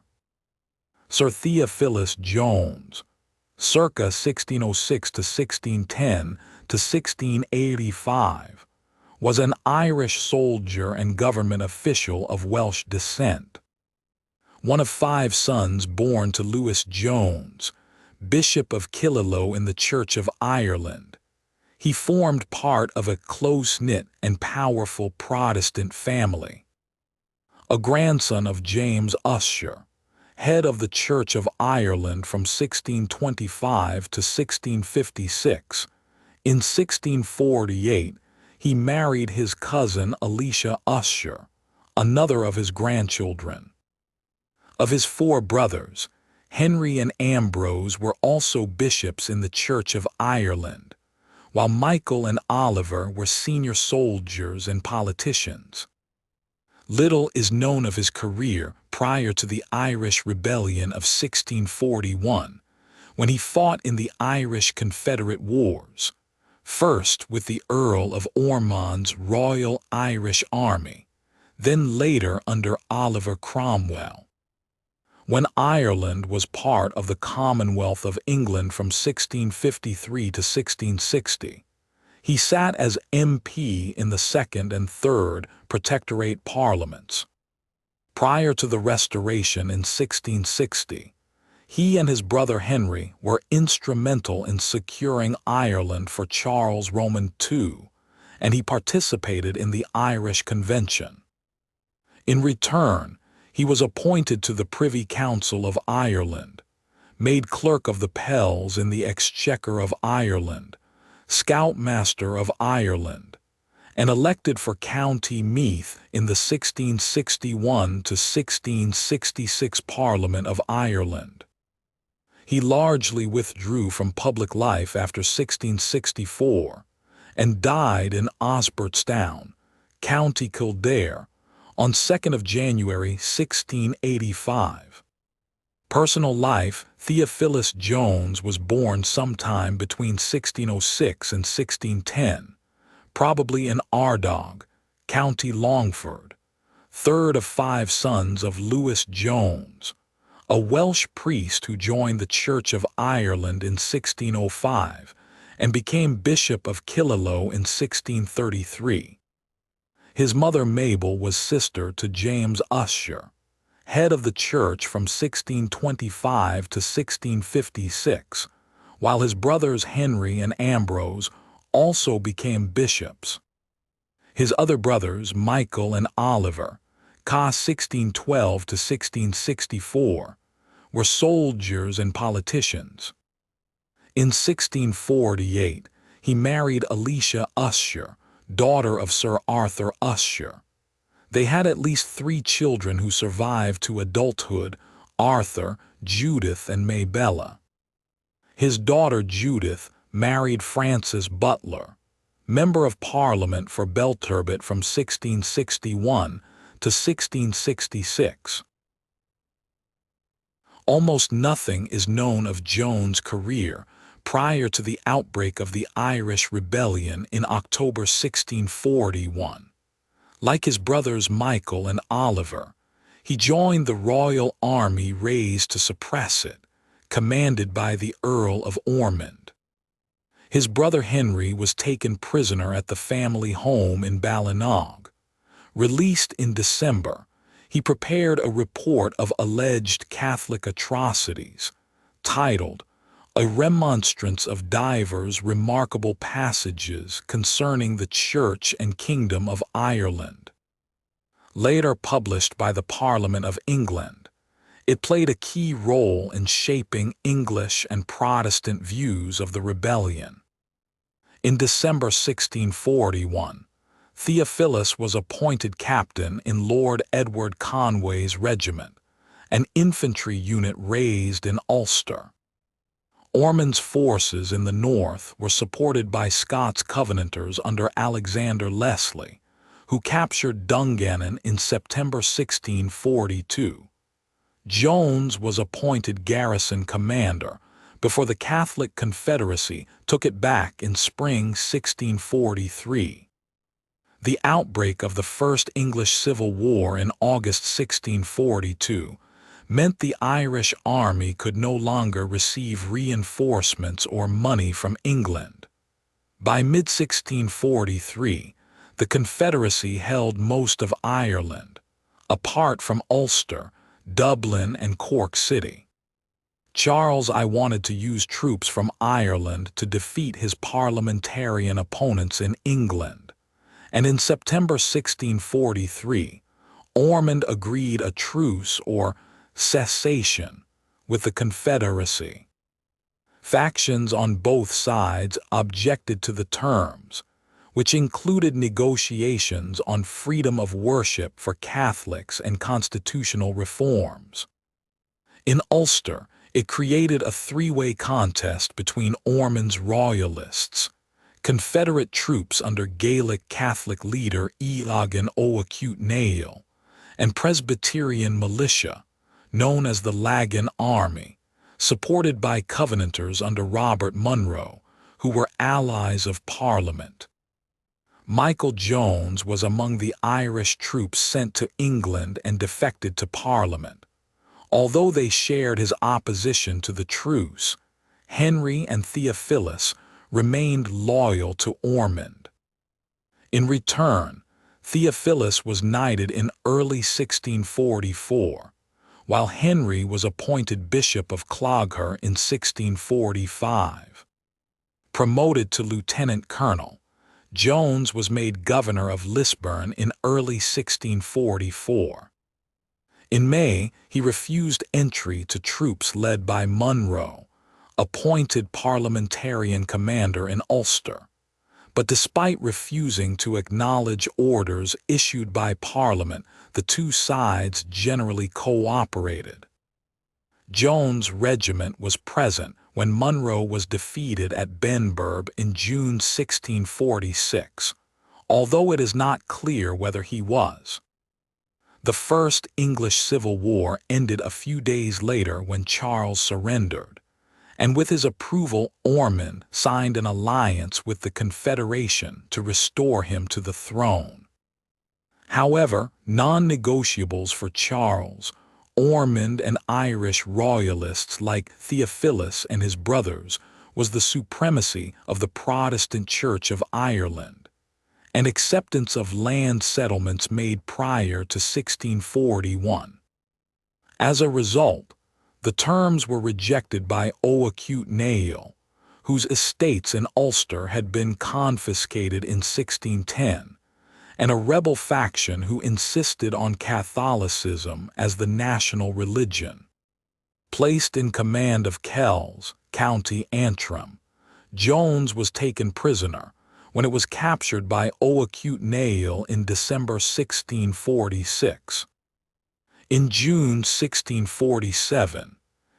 Sir Theophilus Jones, circa 1606 to 1610 to 1685, was an Irish soldier and government official of Welsh descent. One of 5 sons born to Lewis Jones, Bishop of Killaloe in the Church of Ireland, he formed part of a close-knit and powerful Protestant family. A grandson of James Ussher, head of the Church of Ireland from 1625 to 1656, in 1648 he married his cousin Alicia Usher, another of his grandchildren. Of his 4 brothers, Henry and Ambrose were also bishops in the Church of Ireland, while Michael and Oliver were senior soldiers and politicians. Little is known of his career prior to the Irish Rebellion of 1641, when he fought in the Irish Confederate Wars, first with the Earl of Ormond's Royal Irish Army, then later under Oliver Cromwell. When Ireland was part of the Commonwealth of England from 1653 to 1660, he sat as MP in the Second and Third Protectorate Parliaments. Prior to the Restoration in 1660, he and his brother Henry were instrumental in securing Ireland for Charles Roman II, and he participated in the Irish Convention. In return, he was appointed to the Privy Council of Ireland, made Clerk of the Pells in the Exchequer of Ireland, Scoutmaster of Ireland, and elected for County Meath in the 1661 to 1666 Parliament of Ireland. He largely withdrew from public life after 1664 and died in Osbertstown, County Kildare, on 2nd of January 1685. Personal life: Theophilus Jones was born sometime between 1606 and 1610, probably in Ardagh, County Longford, third of 5 sons of Lewis Jones, a Welsh priest who joined the Church of Ireland in 1605 and became Bishop of Killaloe in 1633. His mother Mabel was sister to James Usher, head of the church from 1625 to 1656, while his brothers Henry and Ambrose also became bishops. His other brothers, Michael and Oliver, ca. 1612 to 1664, were soldiers and politicians. In 1648, he married Alicia Usher, daughter of Sir Arthur Usher. They had at least 3 children who survived to adulthood: Arthur, Judith, and Maybella. His daughter Judith married Francis Butler, Member of Parliament for Belturbet from 1661 to 1666. Almost nothing is known of Jones' career prior to the outbreak of the Irish Rebellion in October 1641. Like his brothers Michael and Oliver, he joined the royal army raised to suppress it, commanded by the Earl of Ormond. His brother Henry was taken prisoner at the family home in Ballinog. Released in December, he prepared a report of alleged Catholic atrocities, titled A Remonstrance of Divers Remarkable Passages Concerning the Church and Kingdom of Ireland. Later published by the Parliament of England, it played a key role in shaping English and Protestant views of the rebellion. In December 1641, Theophilus was appointed captain in Lord Edward Conway's regiment, an infantry unit raised in Ulster. Ormond's forces in the north were supported by Scots Covenanters under Alexander Leslie, who captured Dungannon in September 1642. Jones was appointed garrison commander before the Catholic Confederacy took it back in spring 1643. The outbreak of the First English Civil War in August 1642 meant the Irish army could no longer receive reinforcements or money from England. By mid-1643, the Confederacy held most of Ireland, apart from Ulster, Dublin, and Cork City. Charles I wanted to use troops from Ireland to defeat his parliamentarian opponents in England, and in September 1643, Ormond agreed a truce or cessation with the Confederacy. Factions on both sides objected to the terms, which included negotiations on freedom of worship for Catholics and constitutional reforms. In Ulster, it created a three-way contest between Ormond's royalists, Confederate troops under Gaelic Catholic leader Eoghan O'Acute Nail, and Presbyterian militia, known as the Lagan Army, supported by Covenanters under Robert Munro, who were allies of Parliament. Michael Jones was among the Irish troops sent to England and defected to Parliament. Although they shared his opposition to the truce, Henry and Theophilus remained loyal to Ormond. In return, Theophilus was knighted in early 1644, while Henry was appointed Bishop of Clogher in 1645. Promoted to lieutenant colonel, Jones was made governor of Lisburn in early 1644. In May, he refused entry to troops led by Munro, appointed parliamentarian commander in Ulster. But despite refusing to acknowledge orders issued by Parliament, the two sides generally cooperated. Jones' regiment was present when Munro was defeated at Benburb in June 1646, although it is not clear whether he was. The First English Civil War ended a few days later when Charles surrendered, and with his approval Ormond signed an alliance with the Confederation to restore him to the throne. However, non-negotiables for Charles, Ormond and Irish royalists like Theophilus and his brothers was the supremacy of the Protestant Church of Ireland, and acceptance of land settlements made prior to 1641. As a result, the terms were rejected by O'Acute Nail, whose estates in Ulster had been confiscated in 1610, and a rebel faction who insisted on Catholicism as the national religion. Placed in command of Kells, County Antrim, Jones was taken prisoner when it was captured by O'Acute Nail in December 1646. In June 1647,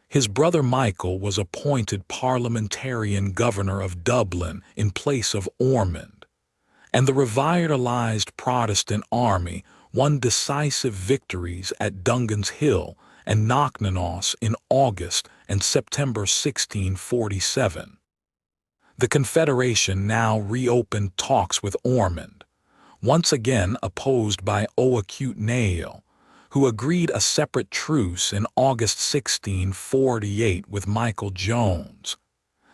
his brother Michael was appointed parliamentarian governor of Dublin in place of Ormond, and the revitalized Protestant army won decisive victories at Dungan's Hill and Knocknanos in August and September 1647. The Confederation now reopened talks with Ormond, once again opposed by O'Acute Nail, who agreed a separate truce in August 1648 with Michael Jones.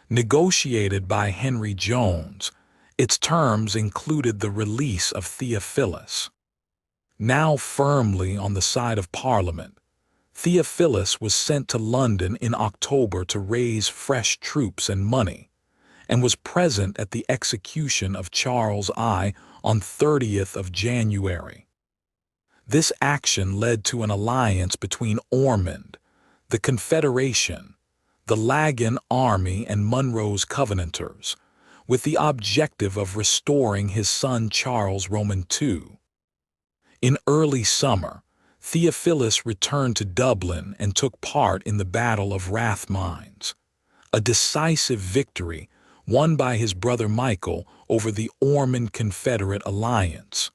Negotiated by Henry Jones, its terms included the release of Theophilus. Now firmly on the side of Parliament, Theophilus was sent to London in October to raise fresh troops and money, and was present at the execution of Charles I on 30th of January. This action led to an alliance between Ormond, the Confederation, the Lagan Army and Munro's Covenanters, with the objective of restoring his son Charles Roman II. In early summer, Theophilus returned to Dublin and took part in the Battle of Rathmines, a decisive victory won by his brother Michael over the Ormond Confederate alliance.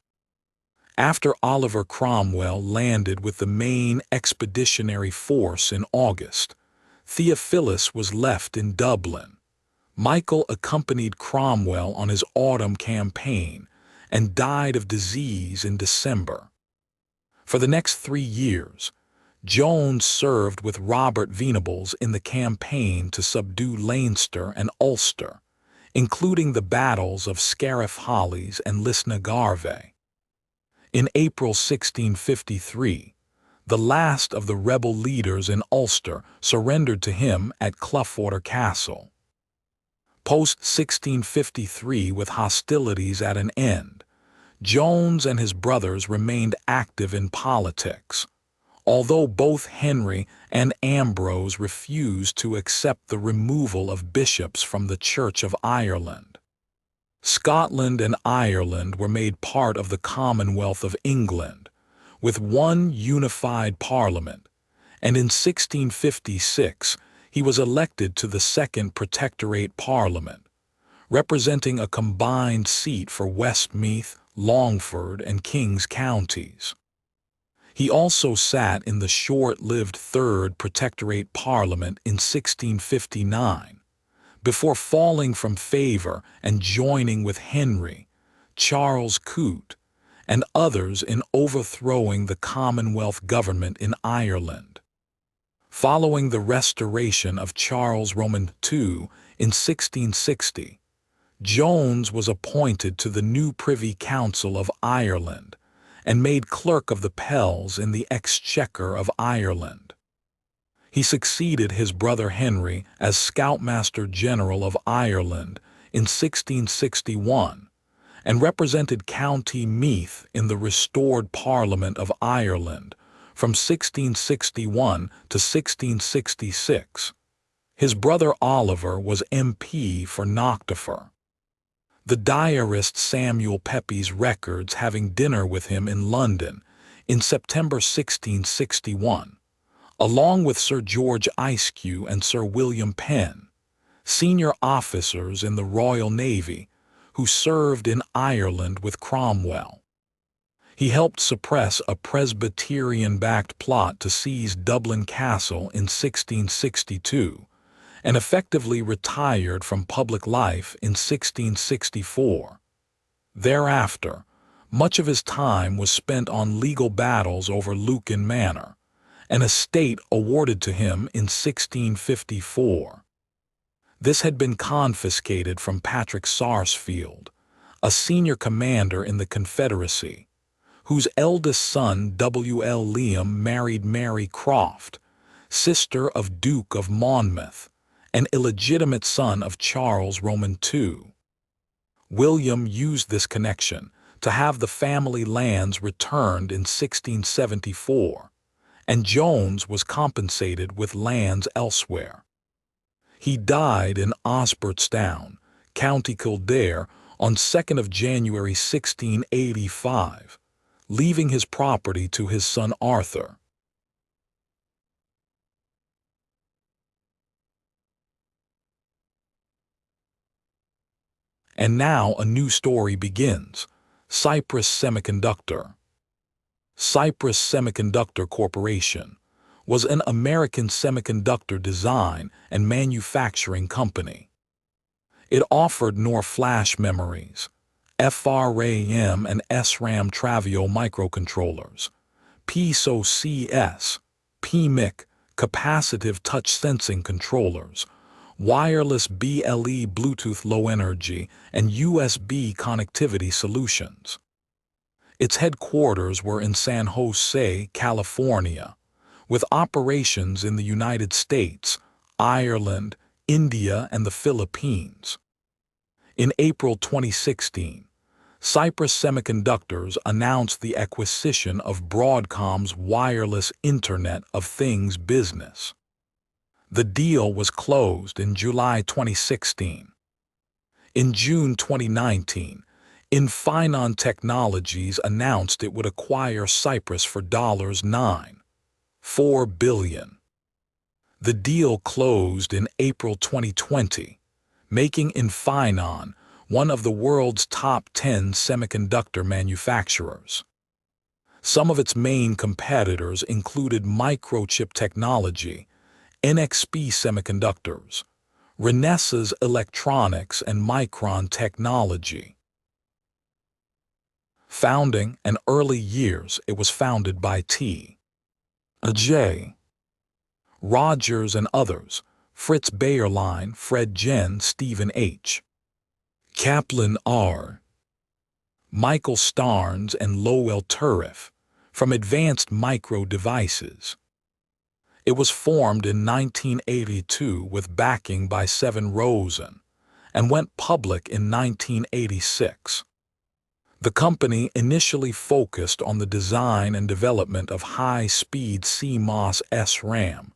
After Oliver Cromwell landed with the main expeditionary force in August, Theophilus was left in Dublin. Michael accompanied Cromwell on his autumn campaign and died of disease in December. For the next 3 years, Jones served with Robert Venables in the campaign to subdue Leinster and Ulster, including the battles of Scariff Hollies and Lisnagarve. In April 1653, the last of the rebel leaders in Ulster surrendered to him at Cloughwater Castle. Post-1653, with hostilities at an end, Jones and his brothers remained active in politics, although both Henry and Ambrose refused to accept the removal of bishops from the Church of Ireland. Scotland and Ireland were made part of the Commonwealth of England, with one unified parliament, and in 1656 he was elected to the Second Protectorate Parliament, representing a combined seat for Westmeath, Longford, and King's counties. He also sat in the short-lived Third Protectorate Parliament in 1659, before falling from favor and joining with Henry, Charles Coote, and others in overthrowing the Commonwealth government in Ireland. Following the restoration of Charles Roman II in 1660, Jones was appointed to the new Privy Council of Ireland and made Clerk of the Pells in the Exchequer of Ireland. He succeeded his brother Henry as Scoutmaster General of Ireland in 1661 and represented County Meath in the restored Parliament of Ireland from 1661 to 1666. His brother Oliver was MP for Knockduffer. The diarist Samuel Pepys records having dinner with him in London in September 1661, along with Sir George Ayscue and Sir William Penn, senior officers in the Royal Navy who served in Ireland with Cromwell. He helped suppress a Presbyterian-backed plot to seize Dublin Castle in 1662, and effectively retired from public life in 1664. Thereafter, much of his time was spent on legal battles over Lucan Manor, an estate awarded to him in 1654. This had been confiscated from Patrick Sarsfield, a senior commander in the Confederacy, whose eldest son W. L. Liam married Mary Croft, sister of Duke of Monmouth, an illegitimate son of Charles Roman II. William used this connection to have the family lands returned in 1674, and Jones was compensated with lands elsewhere. He died in Osbertstown, County Kildare, on 2nd of January 1685, leaving his property to his son Arthur. And now a new story begins. Cypress Semiconductor. Cypress Semiconductor Corporation was an American semiconductor design and manufacturing company. It offered NOR flash memories, FRAM and SRAM Travio microcontrollers, PSOCs, PMIC, capacitive touch sensing controllers, wireless BLE Bluetooth low energy, and USB connectivity solutions. Its headquarters were in San Jose, California, with operations in the United States, Ireland, India, and the Philippines. In April 2016, Cypress Semiconductors announced the acquisition of Broadcom's wireless Internet of Things business. The deal was closed in July 2016. In June 2019, Infineon Technologies announced it would acquire Cypress for $9.4 billion. The deal closed in April 2020, making Infineon one of the world's top 10 semiconductor manufacturers. Some of its main competitors included Microchip Technology, NXP Semiconductors, Renesas Electronics, and Micron Technology. Founding and early years, it was founded by J. Rogers and others, Fritz Bayerlein, Fred Jen, Stephen H. Kaplan R. Michael Starnes, and Lowell Turriff, from Advanced Micro Devices. It was formed in 1982 with backing by Seven Rosen and went public in 1986. The company initially focused on the design and development of high-speed CMOS SRAM,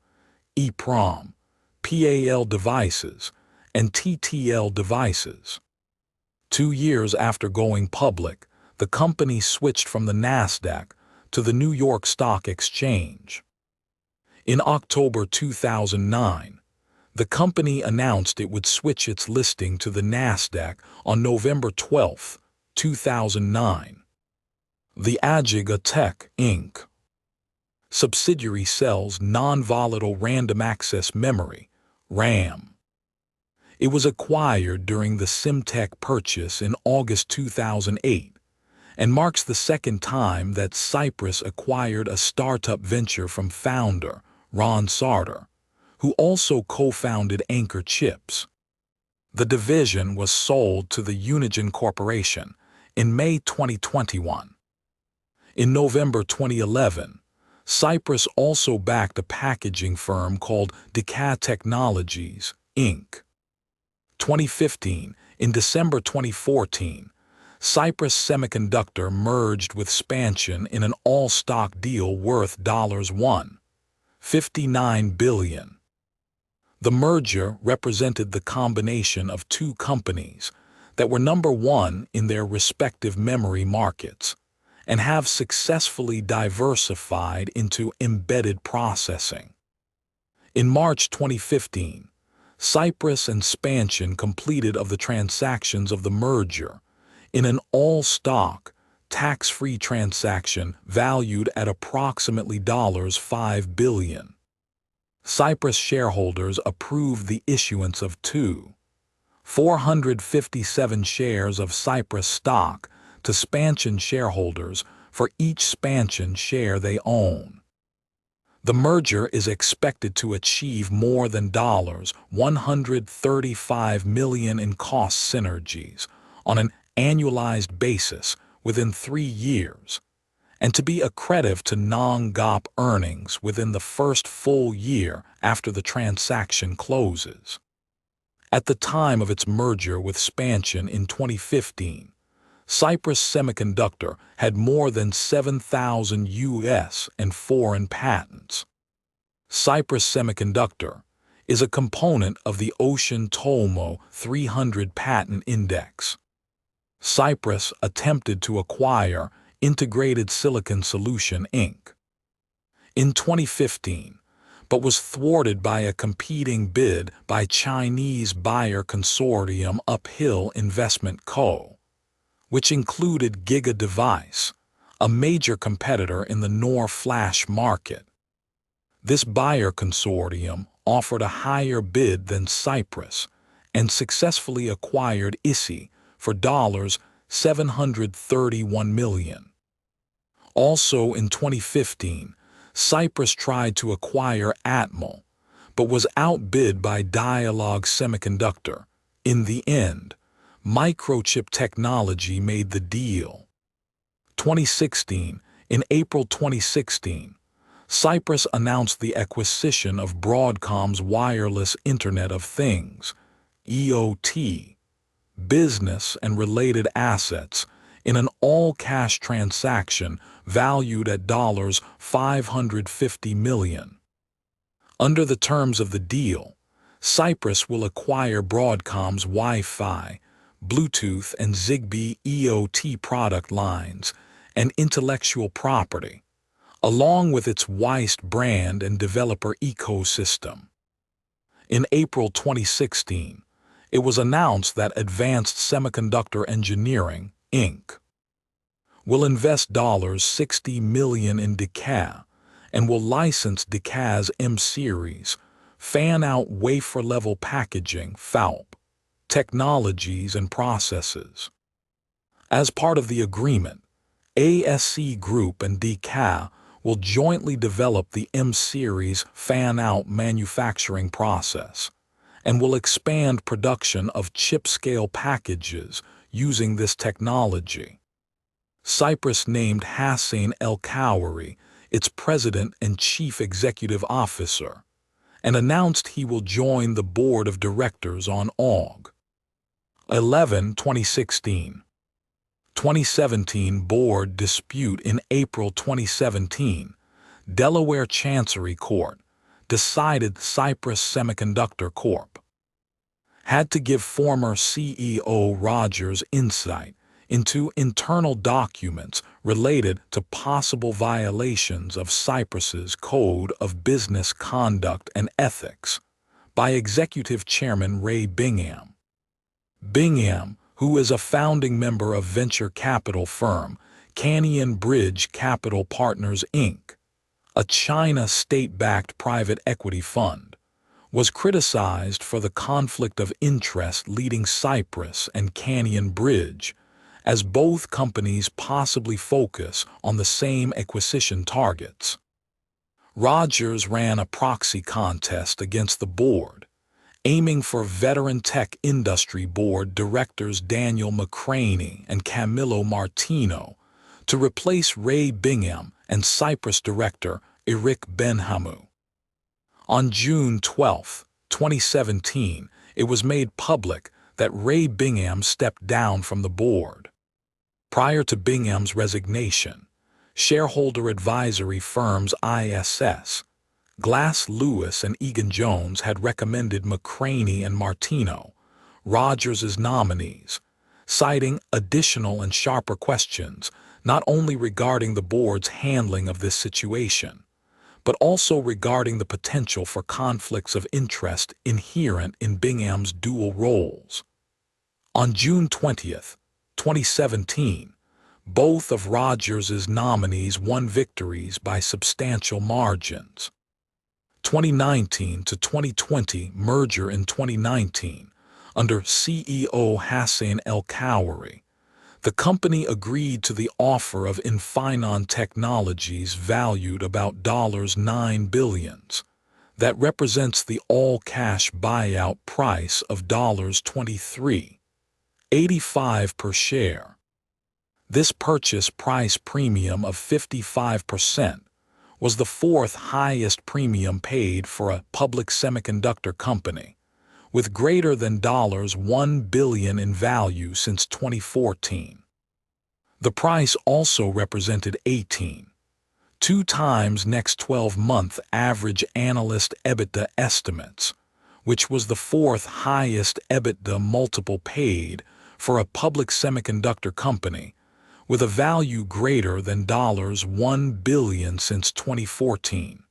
EEPROM, PAL devices, and TTL devices. 2 years after going public, the company switched from the Nasdaq to the New York Stock Exchange. In October 2009, the company announced it would switch its listing to the Nasdaq on November 12, 2009. The Ajiga Tech, Inc. subsidiary sells non-volatile random access memory, RAM. It was acquired during the Symtech purchase in August 2008 and marks the second time that Cypress acquired a startup venture from founder Ron Sarter, who also co-founded Anchor Chips. The division was sold to the Unigen Corporation in May 2021. In November 2011, Cypress also backed a packaging firm called Decca Technologies, Inc. 2015, in December 2014, Cypress Semiconductor merged with Spansion in an all-stock deal worth $1.59 billion. The merger represented the combination of two companies that were number one in their respective memory markets and have successfully diversified into embedded processing. In March 2015, Cypress and Spansion completed of the transactions of the merger in an all-stock, tax-free transaction valued at approximately $5 billion. Cypress shareholders approved the issuance of 457 shares of Cypress stock to Spansion shareholders for each Spansion share they own. The merger is expected to achieve more than $135 million in cost synergies on an annualized basis within 3 years, and to be accretive to non-GAAP earnings within the first full year after the transaction closes. At the time of its merger with Spansion in 2015, Cypress Semiconductor had more than 7,000 U.S. and foreign patents. Cypress Semiconductor is a component of the Ocean Tomo 300 patent index. Cypress attempted to acquire Integrated Silicon Solution, Inc. in 2015, but was thwarted by a competing bid by Chinese buyer consortium Uphill Investment Co., which included Giga Device, a major competitor in the NOR flash market. This buyer consortium offered a higher bid than Cypress and successfully acquired ISI for $731 million. Also in 2015, Cypress tried to acquire Atmel, but was outbid by Dialog Semiconductor. In the end, Microchip Technology made the deal. 2016, in April 2016, Cypress announced the acquisition of Broadcom's Wireless Internet of Things, EOT, business and related assets in an all-cash transaction valued at $550 million. Under the terms of the deal, Cypress will acquire Broadcom's Wi-Fi, Bluetooth and Zigbee EOT product lines and intellectual property, along with its Weist brand and developer ecosystem. In April 2016, it was announced that Advanced Semiconductor Engineering, Inc. will invest $60 million in Decca and will license Decca's M-Series, fan-out wafer-level packaging, FAUP, technologies and processes. As part of the agreement, ASC Group and Decca will jointly develop the M-Series fan-out manufacturing process and will expand production of chip-scale packages using this technology. Cypress named Hassan El-Khoury its president and chief executive officer and announced he will join the board of directors on Aug. 11, 2016. 2017 board dispute. In April 2017, Delaware Chancery Court decided Cypress Semiconductor Corp. had to give former CEO Rogers insight into internal documents related to possible violations of Cypress's Code of Business Conduct and Ethics by Executive Chairman Ray Bingham. Bingham, who is a founding member of venture capital firm Canyon Bridge Capital Partners, Inc., a China state-backed private equity fund, was criticized for the conflict of interest leading Cypress and Canyon Bridge, as both companies possibly focus on the same acquisition targets. Rogers ran a proxy contest against the board, aiming for veteran tech industry board directors Daniel McCraney and Camillo Martino to replace Ray Bingham and Cypress director Eric Benhamou. On June 12, 2017, it was made public that Ray Bingham stepped down from the board. Prior to Bingham's resignation, shareholder advisory firms ISS, Glass Lewis and Egan Jones had recommended McCraney and Martino, Rogers' nominees, citing additional and sharper questions not only regarding the board's handling of this situation, but also regarding the potential for conflicts of interest inherent in Bingham's dual roles. On June 20, 2017, both of Rogers' nominees won victories by substantial margins. 2019 to 2020 merger in 2019, under CEO Hassan El-Khoury, the company agreed to the offer of Infineon Technologies valued about $9 billion. That represents the all-cash buyout price of $23.85 per share. This purchase price premium of 55% was the fourth highest premium paid for a public semiconductor company, with greater than $1 billion in value since 2014. The price also represented 2 times next 12-month average analyst EBITDA estimates, which was the fourth highest EBITDA multiple paid for a public semiconductor company, with a value greater than $1 billion since 2014.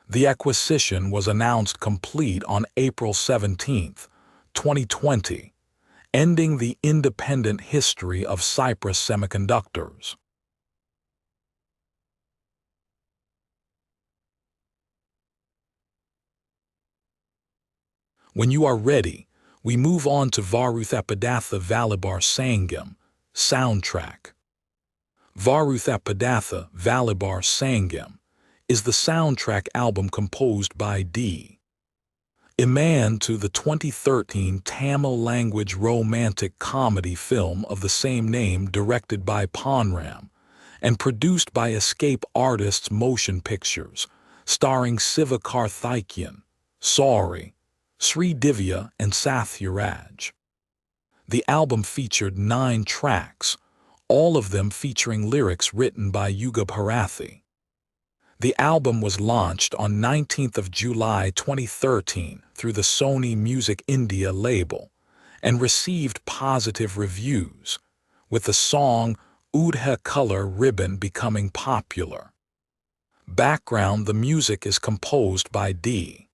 The acquisition was announced complete on April 17, 2020, ending the independent history of Cypress Semiconductors. When you are ready, we move on to Varuthapadatha Valibar Sangam, soundtrack. Varuthapadatha Valibar Sangam is the soundtrack album composed by D. Iman to the 2013 Tamil language romantic comedy film of the same name, directed by Ponram and produced by Escape Artists Motion Pictures, starring Siva Karthikeyan, Sauri, Sri Divya and Satyaraj. The album featured 9 tracks, all of them featuring lyrics written by Yuga Bharathi. The album was launched on 19th of July 2013 through the Sony Music India label and received positive reviews, with the song Oodha Color Ribbon becoming popular. Background: the music is composed by D.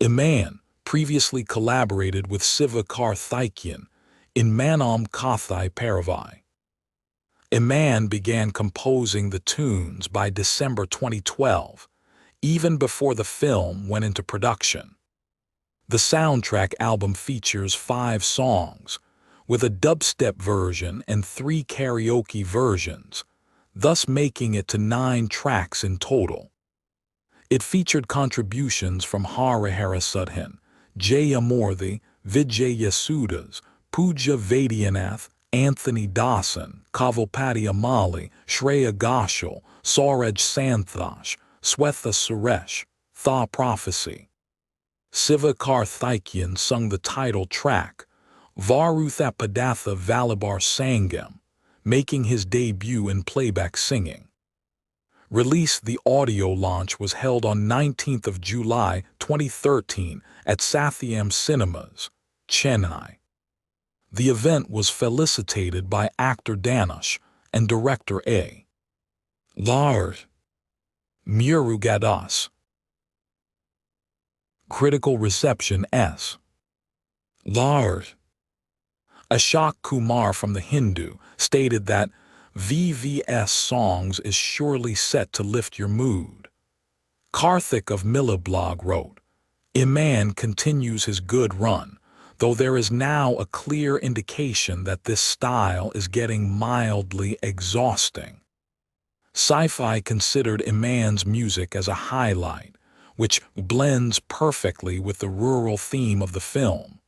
Iman previously collaborated with Siva Karthikeyan in Manam Kathai Paravai. Iman began composing the tunes by December 2012, even before the film went into production. The soundtrack album features 5 songs, with a dubstep version and 3 karaoke versions, thus making it to 9 tracks in total. It featured contributions from Harihara Sudhan, Jaya Morthy, Vijay Yasudas, Pooja Vaidyanath, Anthony Dawson, Kavalpati Amali, Shreya Ghoshal, Sauraj Santhosh, Swetha Suresh, Tha Prophecy. Siva Karthikeyan sung the title track, Varuthapadatha Valibar Sangam, making his debut in playback singing. Release. The audio launch was held on 19th of July 2013 at Sathyam Cinemas, Chennai. The event was felicitated by actor Dhanush and director A. Lars Murugadas. Critical reception S. Lars. Ashok Kumar from The Hindu stated that VVS Songs is surely set to lift your mood. Karthik of Milablog wrote, Iman continues his good run, though there is now a clear indication that this style is getting mildly exhausting. Sci-Fi considered Iman's music as a highlight, which blends perfectly with the rural theme of the film.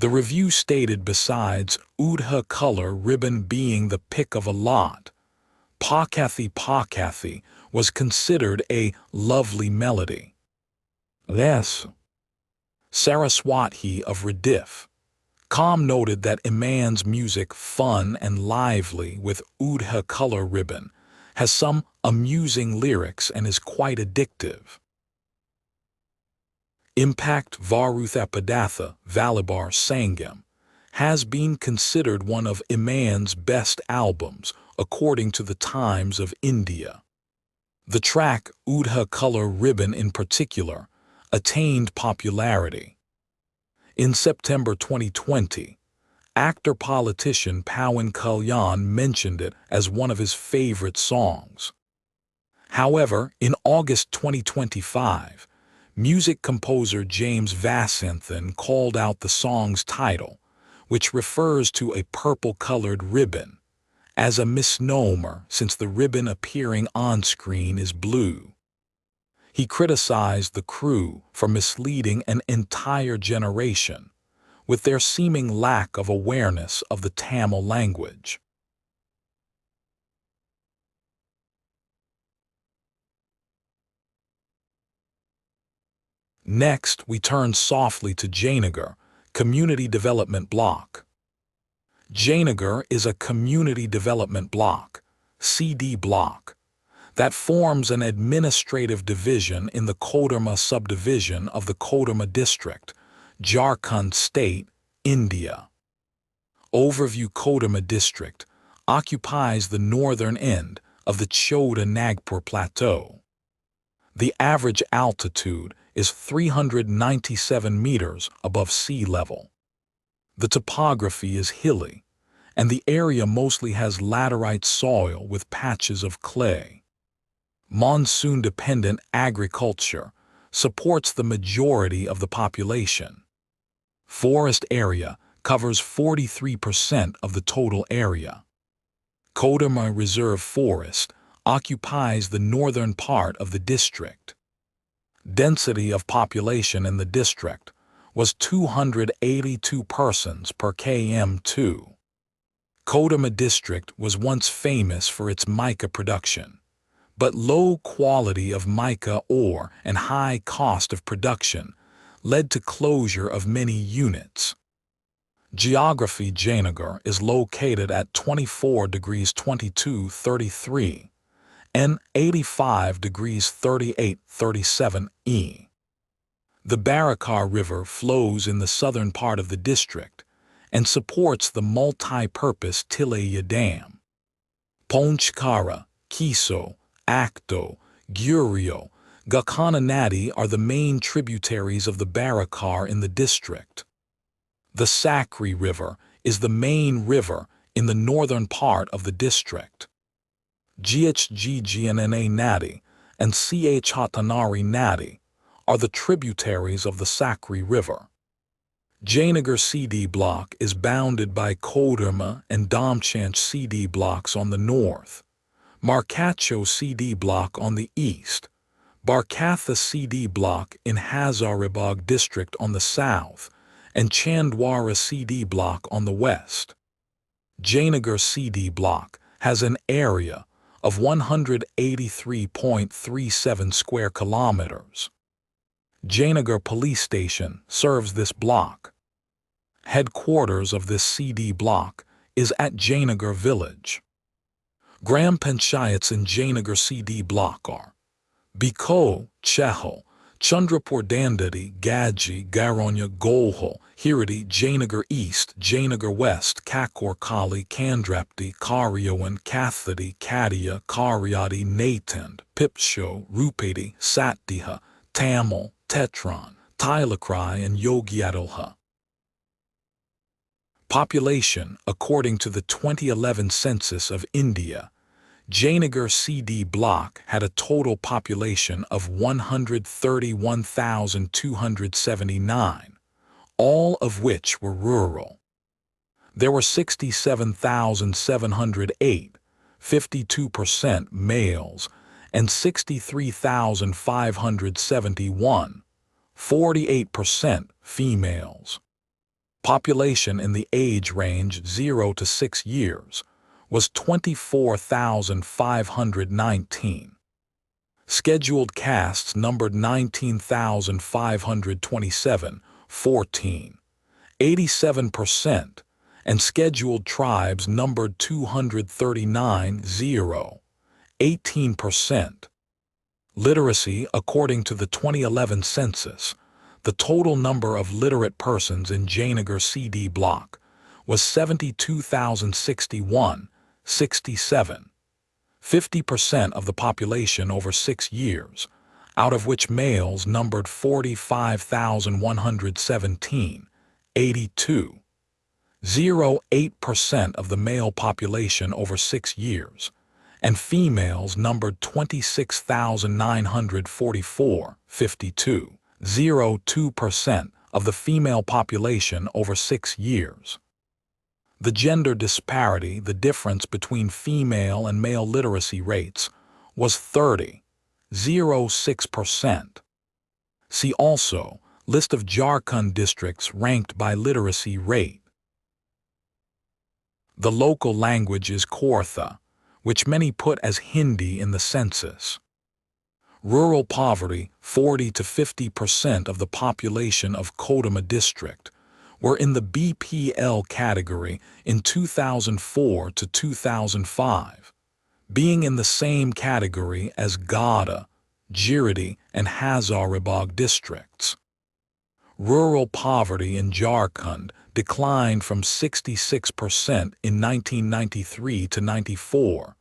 The review stated besides Udha color ribbon being the pick of a lot, Pakathi was considered a lovely melody. Yes. Saraswati of Rediff. Com noted that Iman's music, fun and lively with Udha color ribbon, has some amusing lyrics and is quite addictive. Impact. Varuthapadatha Valibar Sangam has been considered one of Iman's best albums according to the Times of India. The track Udha color ribbon in particular attained popularity. In September 2020, actor-politician Pawan Kalyan mentioned it as one of his favorite songs. However, in August 2025, music composer James Vasanthan called out the song's title, which refers to a purple-colored ribbon, as a misnomer since the ribbon appearing on-screen is blue. He criticized the crew for misleading an entire generation with their seeming lack of awareness of the Tamil language. Next, we turn softly to Jayanagar, Community Development Block. Jayanagar is a community development block, CD block, that forms an administrative division in the Koderma subdivision of the Koderma district, Jharkhand State, India. Overview. Koderma district occupies the northern end of the Chota-Nagpur Plateau. The average altitude is 397 meters above sea level. The topography is hilly, and the area mostly has laterite soil with patches of clay. Monsoon-dependent agriculture supports the majority of the population. Forest area covers 43% of the total area. Koderma Reserve Forest occupies the northern part of the district. Density of population in the district was 282 persons per km2. Koderma district was once famous for its mica production, but low quality of mica ore and high cost of production led to closure of many units. Geography. Jayanagar is located at 24 degrees 22'33" and 85 degrees 38'37" E. The Barakar River flows in the southern part of the district and supports the multi-purpose Tilaya Dam. Ponchkara, Kiso, Akto, Gurio, Gakhananadi are the main tributaries of the Barakar in the district. The Sakri River is the main river in the northern part of the district. Ghggnna Nadi and Chatanari Nadi are the tributaries of the Sakri River. Jayanagar CD block is bounded by Koderma and Damchanch CD blocks on the north, Markacho CD block on the east, Barkatha CD block in Hazaribagh district on the south, and Chandwara CD block on the west. Jayanagar CD block has an area of 183.37 square kilometers. Jayanagar Police Station serves this block. Headquarters of this CD block is at Jayanagar Village. Gram panchayats in Jayanagar CD block are Biko, Chehal, Chandrapur Dandati, Gadji, Garonya, Golhal, Hirati, Jayanagar East, Jayanagar West, Kakor Kali, Kandrapti, Karyawan, Kathati, Kadia, Karyati, Natand, Pipsho, Rupati, Sattiha, Tamil, Tetron, Tilakrai, and Yogyadalha. Population, according to the 2011 census of India, Jayanagar CD block had a total population of 131,279, all of which were rural. There were 67,708, 52% males, and 63,571, 48% females. Population in the age range 0 to 6 years was 24,519. Scheduled castes numbered 19,527, 14, 87%, and scheduled tribes numbered 239, 0, 18%. Literacy, according to the 2011 census, the total number of literate persons in Jayanagar CD block was 72,061, 67. 50% of the population over 6 years, out of which males numbered 45,117, 82. 0.8% of the male population over 6 years, and females numbered 26,944, 52. 0.2% of the female population over 6 years. The gender disparity, the difference between female and male literacy rates, was 30.06%. See also, list of Jharkhand districts ranked by literacy rate. The local language is Kortha, which many put as Hindi in the census. Rural poverty, 40 to 50% of the population of Kodama district, were in the BPL category in 2004 to 2005, being in the same category as Gada, Giridi, and Hazaribagh districts. Rural poverty in Jharkhand declined from 66% in 1993 to 94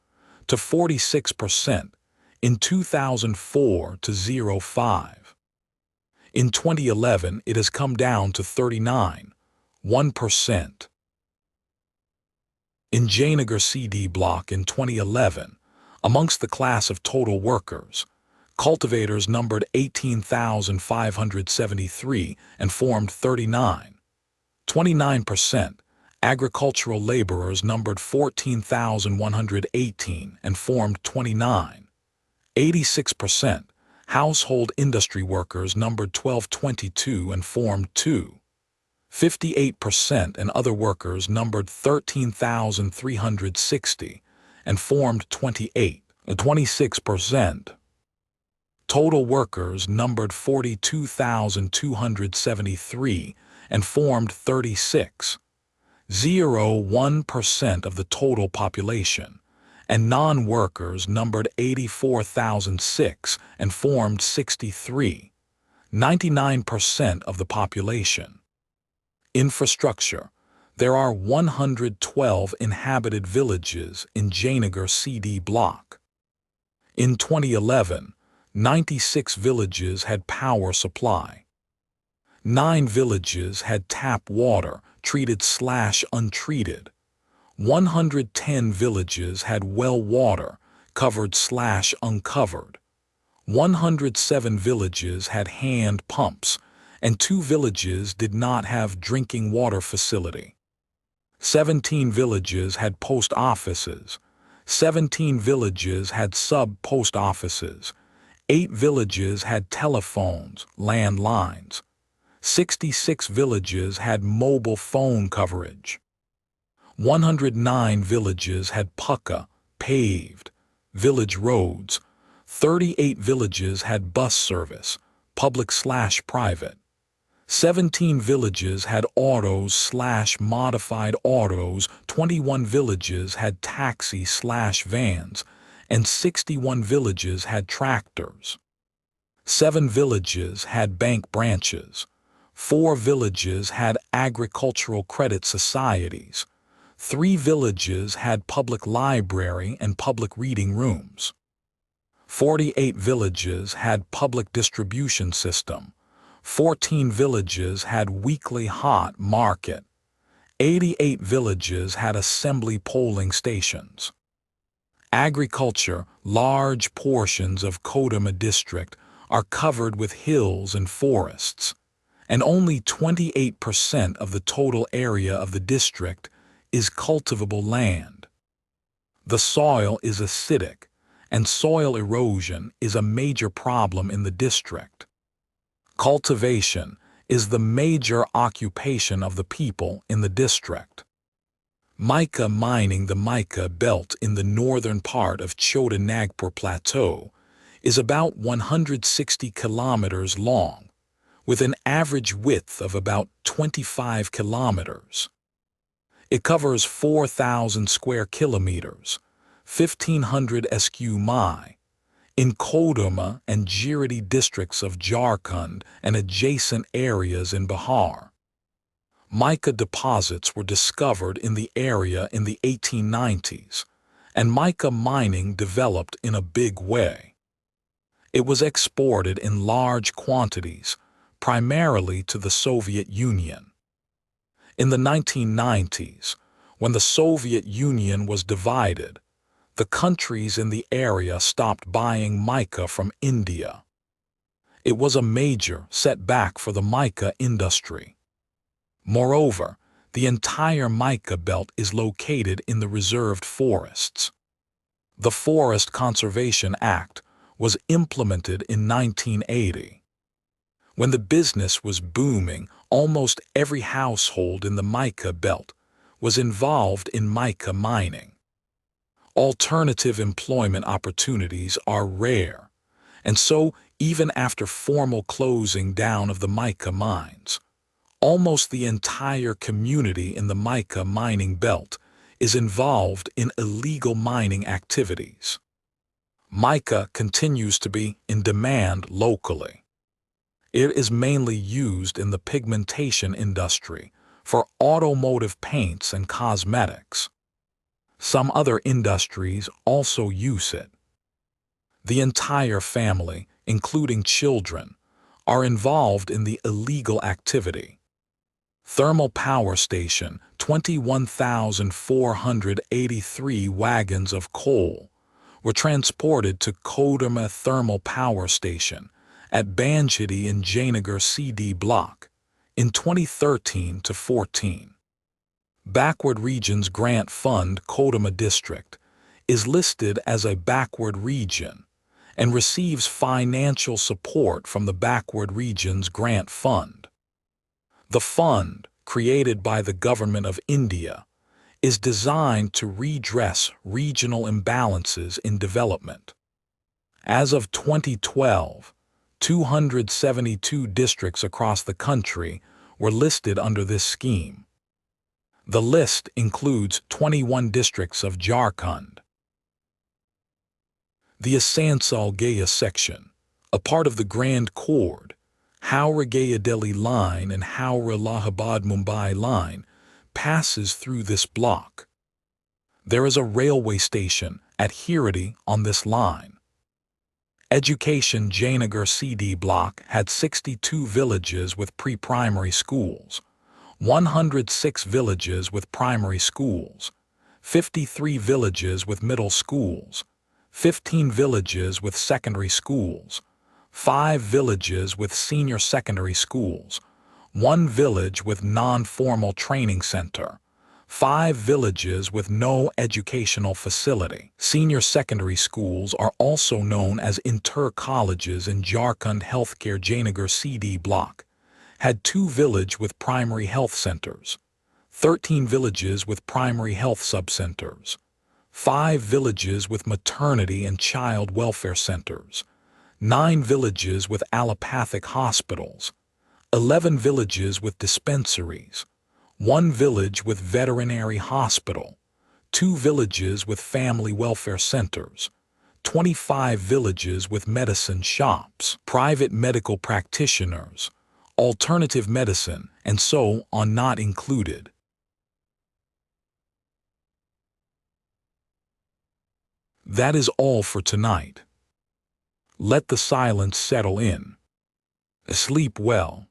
to 46% in 2004 to 05. In 2011, it has come down to 39.1%. In Jayanagar CD block in 2011, amongst the class of total workers, cultivators numbered 18,573 and formed 39.29%. Agricultural laborers numbered 14,118 and formed 29.86%. Household industry workers numbered 1,222 and formed 2.58%, and other workers numbered 13,360 and formed 26%. Total workers numbered 42,273 and formed 36.01% of the total population, and non-workers numbered 84,006 and formed 63.99% of the population. Infrastructure. There are 112 inhabited villages in Jayanagar CD block. In 2011, 96 villages had power supply. 9 villages had tap water, treated/untreated. 110 villages had well water, covered/uncovered. 107 villages had hand pumps, and 2 villages did not have drinking water facility. 17 villages had post offices. 17 villages had sub-post offices. 8 villages had telephones, landlines. 66 villages had mobile phone coverage. 109 villages had pucka, paved, village roads. 38 villages had bus service, public/private. 17 villages had autos/modified autos, 21 villages had taxi/vans, and 61 villages had tractors. 7 villages had bank branches. 4 villages had agricultural credit societies. 3 villages had public library and public reading rooms. 48 villages had public distribution system. 14 villages had weekly hot market. 88 villages had assembly polling stations. Agriculture, large portions of Kodama district are covered with hills and forests, and only 28% of the total area of the district is cultivable land. The soil is acidic, and soil erosion is a major problem in the district. Cultivation is the major occupation of the people in the district. Mica mining. The mica belt in the northern part of Chota Nagpur Plateau is about 160 kilometers long, with an average width of about 25 kilometers. It covers 4,000 square kilometers, 1,500 sq mi, in Kodama and Giridi districts of Jharkhand and adjacent areas in Bihar. Mica deposits were discovered in the area in the 1890s, and mica mining developed in a big way. It was exported in large quantities, primarily to the Soviet Union. In the 1990s, when the Soviet Union was divided, the countries in the area stopped buying mica from India. It was a major setback for the mica industry. Moreover, the entire mica belt is located in the reserved forests. The Forest Conservation Act was implemented in 1980. When the business was booming, almost every household in the mica belt was involved in mica mining. Alternative employment opportunities are rare, and so even after formal closing down of the mica mines, almost the entire community in the mica mining belt is involved in illegal mining activities. Mica continues to be in demand locally. It is mainly used in the pigmentation industry for automotive paints and cosmetics. Some other industries also use it. The entire family, including children, are involved in the illegal activity. Thermal power station, 21,483 wagons of coal were transported to Kodama Thermal Power Station at Banjidi in Jayanagar CD block in 2013 to 14. Backward Regions Grant Fund Kodama District is listed as a backward region and receives financial support from the Backward Regions Grant Fund. The fund, created by the Government of India, is designed to redress regional imbalances in development. As of 2012, 272 districts across the country were listed under this scheme. The list includes 21 districts of Jharkhand. The Asansol Gaya section, a part of the Grand Chord, Howrah-Gaya Delhi line and Howrah-Allahabad Mumbai line, passes through this block. There is a railway station at Hiradi on this line. Education Jayanagar CD block had 62 villages with pre-primary schools, 106 villages with primary schools, 53 villages with middle schools, 15 villages with secondary schools, 5 villages with senior secondary schools, 1 village with non-formal training center, 5 villages with no educational facility. Senior secondary schools are also known as inter-colleges in Jharkhand Healthcare Jayanagar CD block, had 2 villages with primary health centers, 13 villages with primary health subcenters, 5 villages with maternity and child welfare centers, 9 villages with allopathic hospitals, 11 villages with dispensaries, 1 village with veterinary hospital, 2 villages with family welfare centers, 25 villages with medicine shops, private medical practitioners, alternative medicine, and so on not included. That is all for tonight. Let the silence settle in. Sleep well.